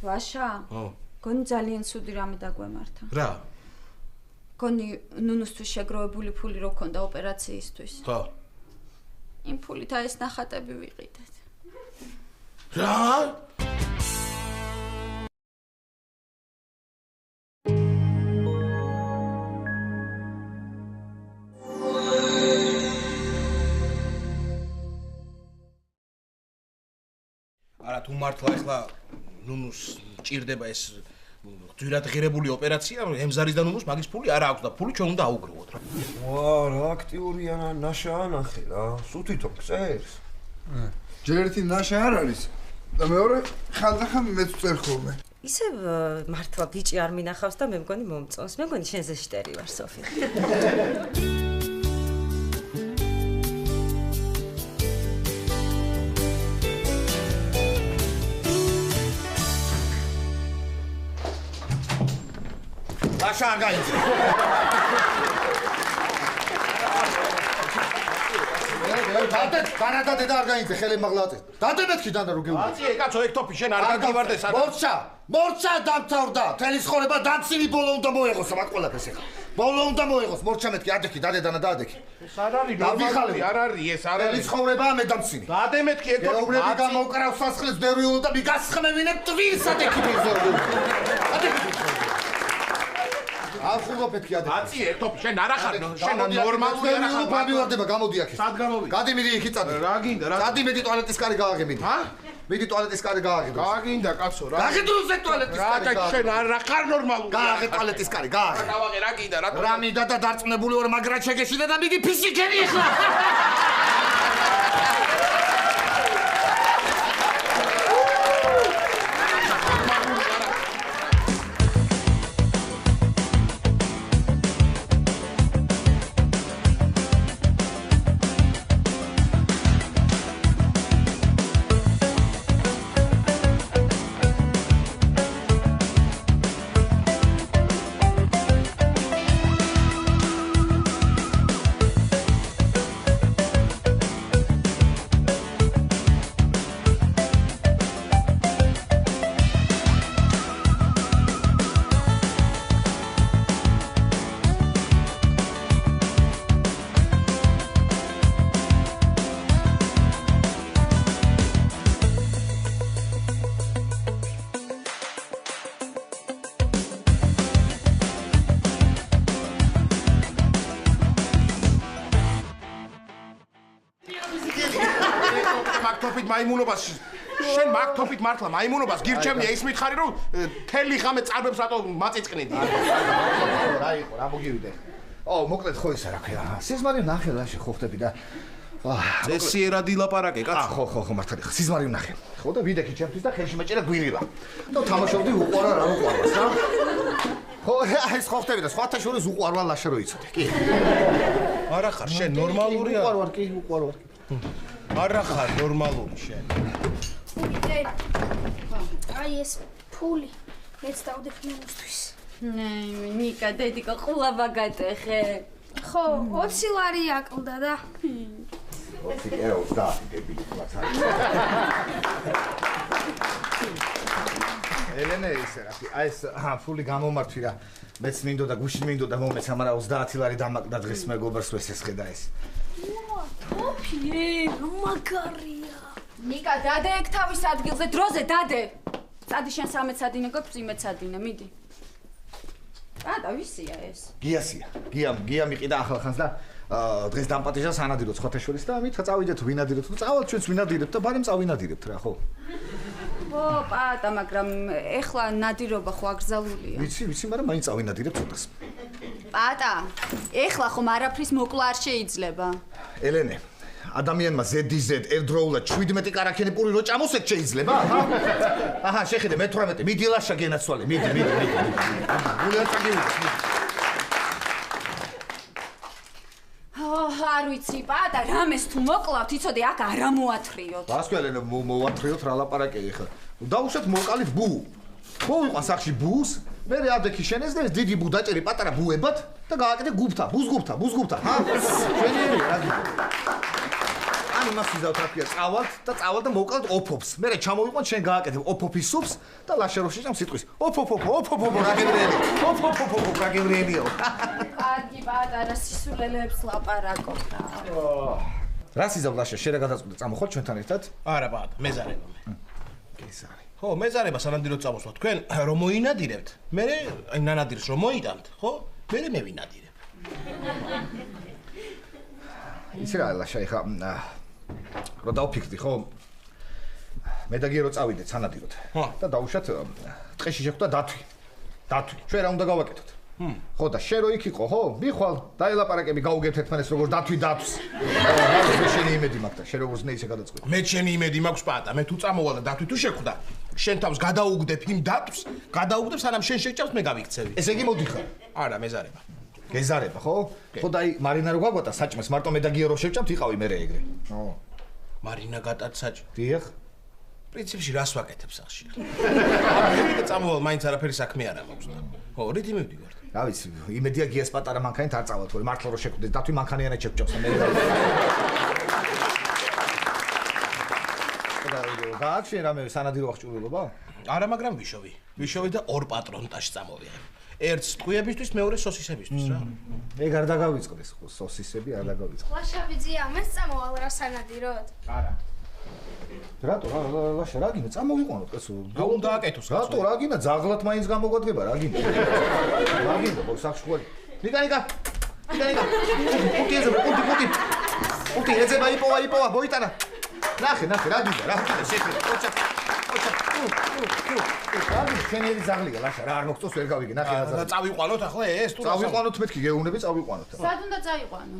ლაშა? ხო. გონი ძალიან ცუდი რამე დაგვემართა. რა? გონი ნუნუსთვის შეგროვებული ფული რო ქონდა ოპერაციისთვის. ხო. იმ ფულით ეს ნახატები ვიყიდეთ. რა? არა თუ მართლა ახლა ნუნუს ჭირდება ეს ძვირად ღირებული ოპერაცია, ემზარის და ნუნუს მაგის ფული არ აქვს და ფული ჩვენ უნდა აუგროვოთ რა. ვა, რა აქტიურია ნაშა ანახე რა. სულ თვითონ წერს. ჯერ ერთი ნაშა არ არის და მეორე ხალხახამი მეც წერ ხოლმე. ისე მართლა ბიჭი არ მინახავს და მე მგონი მომწონს. მე მგონი შენზე შტერი ვარ, სოფი. ლაშა არ გაიძე. დადე და არ გაიძე ხელი მაღლატე. დადე მეთქი დანდა რო გეუბნები. აცი კაცო ეგ ტოპი შენ არ გაგივარდე სადა. მორჩა დამთავრდა. თელი ცხოვრება დამცინი ბოლო უნდა მოეღოს მათ ყველაფერს ეხა. ბოლო უნდა მოეღოს მორჩა მეთქი ადექი დადე დაადექი. ეს არ არის ნორმალური, არ არის ეს არ თელი არის. ცხოვრებაა მე დამცინი. დადე მეთქი ეგ ტოპი. გეუბნები გამოვკრავ სასხლის დერვიულ და მიგასხმევინებ ტვირს ადექი ფიზორი. ადექი. ახლა პეთქი ადე. აცი ეგ ტოპი შენ არ ახარ შენ ნორმალური არ ახარ. ფაბილარდება გამოდი აქ. სად გამოვიდი? გადი მიდი იქ წადი. რა გინდა რა? წადი მიდი ტუალეტის კარი გააგებინე. ჰა? მიდი ტუალეტის კარი გააგებინე. გაგინდა კაცო რა. გააგებინე ტუალეტის კარი. რა შენ არ ახარ ნორმალური. გააგე ტუალეტის კარი, გააგე. გავაღე რა გინდა რა? რა მინდა და დარწმუნებული ვარ მაგრად შეგეშინდა და მიდი ფიზიკერი ახლა. ფაქტოფით მაიმუნობას შენ მაგთოფით მართლა მაიმუნობას გირჩევნია ის მითხარი რომ თელი ღამე წარბებს რატო მაწიწყნიდი? რა იყო, რა მოგივიდე? მოკლედ ხო ისა რა ქვია. სიზმარი ვნახე ლაში ხო ხდები და წესიერად ილაპარაკე კაცო. ხო მართალი ხა. სიზმარი ვნახე. ხო და ვიდექი ჩემთვის და ხელში მეჭერა გვირილა. და თამაშობდი უყარა რა უყარავს რა. ხო ეს ხო ხდები და სხვათა შორის უყარვა ლაშა რო იცოდე. კი. არა ხარ შენ ნორმალურია? უყარვარ კი. არა ხარ ნორმალური შენ. აი ეს ფული მეც დავდებ ნამოსთვის. ნიკა დედიკა ყულაბა გატეხე. ხო 20 ლარი აკლდა და 20 კერო 30 დებილი კლასა. ელენე ისე რა აი ეს ფული გამომართვი რა მეც მინდოდა გუშინ მინდოდა მომეც ამარა 30 ლარი დამაკდა დღეს მეგობრს ვესეს ხედა ეს. თოფიე მაგარია. ნიკა დადე ეგ თავის ადგილზე დროზე დადე. წადი შენ 13 სადინე გვაქვს 13 სადინე მიდი. და ვისია ეს? გია მიყიდა ახალხანს და დღეს დამპატიჟა სანადიროთ ხოთაშორის და მითხა წავიდეთ ვინადიროთ და წავალ ჩვენც ვინადირებთ და ბარემ წავინადირებთ რა ხო? ო პატა მაგრამ ეხლა ნადირობა ხო აკრძალულია. ვიცი მაგრამ მაინც წავინადირებ ცოტას. პატა ეხლა ხომ არაფრის მოკლა არ შეიძლება. ელენე ადამიანმა ზედიზედ ერთდროულად 17 კარაქენი პური რო ჭამოსეთ შეიძლება? აჰა შეხედე მე 18 მიდი ლაშა გენაცვალე მიდი. გული არ წაგივიდეს. არ ვიცი პატა რამეს თუ მოკლავთ იცოდე აქ არ ამოათრიოთ. გასკელენე მოვათრიოთ რა ლაპარაკე ხა. დაუშვათ მოკალით ბუ. ხო ვიყან სახში ბუს მე ადექი შენეს და ეს დიდი ბუ დაჭერი პატარა ბუებად და გააკეთე გუფთა ბუს გუფთა ჰა შენიერი რა გიქო იმას ვიზავთ რა ქვია წავალ და მოვკლავთ ოფოფს მე ჩამოვიყვან შენ გააკეთე ოფოფის სუპს და ლაშეროში ჭამ სიტყვის ოფოფოფო რა გევრიელიო კარგი პატარა სისულელებს ლაპარაკობ რა რას იზავ ლაშა შენ რა გადაწყვეტე წამოხვალ ჩვენთან ერთად არა პატა მეზარება მე გესარი ხო მეზარება სანადიროდ წამოსვლა თქვენ რომ მოინადირებთ მე აი ნანადირს რომ მოიდამთ ხო მე ვინადირებ იცი რა ლაშა ეხა რო დავფიქრდი ხო მე და გირო წავიდეთ სანადიროდ და დაუშვათ ტყეში შეხვდა დათვი ჩვენ რა უნდა გავაკეთოთ ხო და შენ რო იქ იყო ხო მიხვალ დაელაპარაკები გაუგებთ ერთმანეთს როგორ დათვი დათვს რა შენი იმედი მაქვს და შენ როგორ ზნე ისე გადაწყვეტ მე შენი იმედი მაქვს პატა მე თუ წამოვალ და დათვი თუ შეხვდა შენ თავს გადაუგდებ იმ დათვს გადაუგდებ სანამ შენ შეჭავს მე გავიქცევი ესე იგი მოდიხარ არა მეზარება გეზარება ხო ხო და აი მარინა რო გაგვატა საჭმეს მარტო მე და გიო რო შევჭამთ იყავი მე ეგრე ხო მარინა გატაც საჭმე დიახ პრინციპში რას ვაკეთებ სახში მე და წამოვალ მაინც არაფერი საქმე არა მაქვს ხო რითი მივდივართ რა ვიცი იმედია გიას პატარა მანქანით არ წავალ თორე მართლა რო შეხვდეს დათვი მანქანიანად შევჭამს მე გააქვს რამე სანადირო აღჭურვილობა არა მაგრამ ვიშოვი და ორ პატრონტაში წამოვიღე ერთს ტყუებისთვის მეორე სოსისებისთვის რა ეგ არ დაგავიწყდეს ხო სოსისები არ დაგავიწყდეს ლაშავიძია მას წამოვალ რა სანადიროდ არა რატო ლაშა რა გინდა წამოვიყვანოთ კაცო უნდა აკეთოს რატო რა გინდა ძაღლად მაინც გამოგვადგება რა გინდა ხო სახში ხوارი ნიკა პუტი ეძება იპოვა მოიტანა ნახე რა გინდა რა შეხედე ოჩა შენიერი ზაღლია ლაშა რა არ მოგწოს ვერ გავიგე ნახე რა წავიყვანოთ ახლა ეს თუ წავიყვანოთ მეთქი გეუბნები წავიყვანოთ სად უნდა წაიყვანო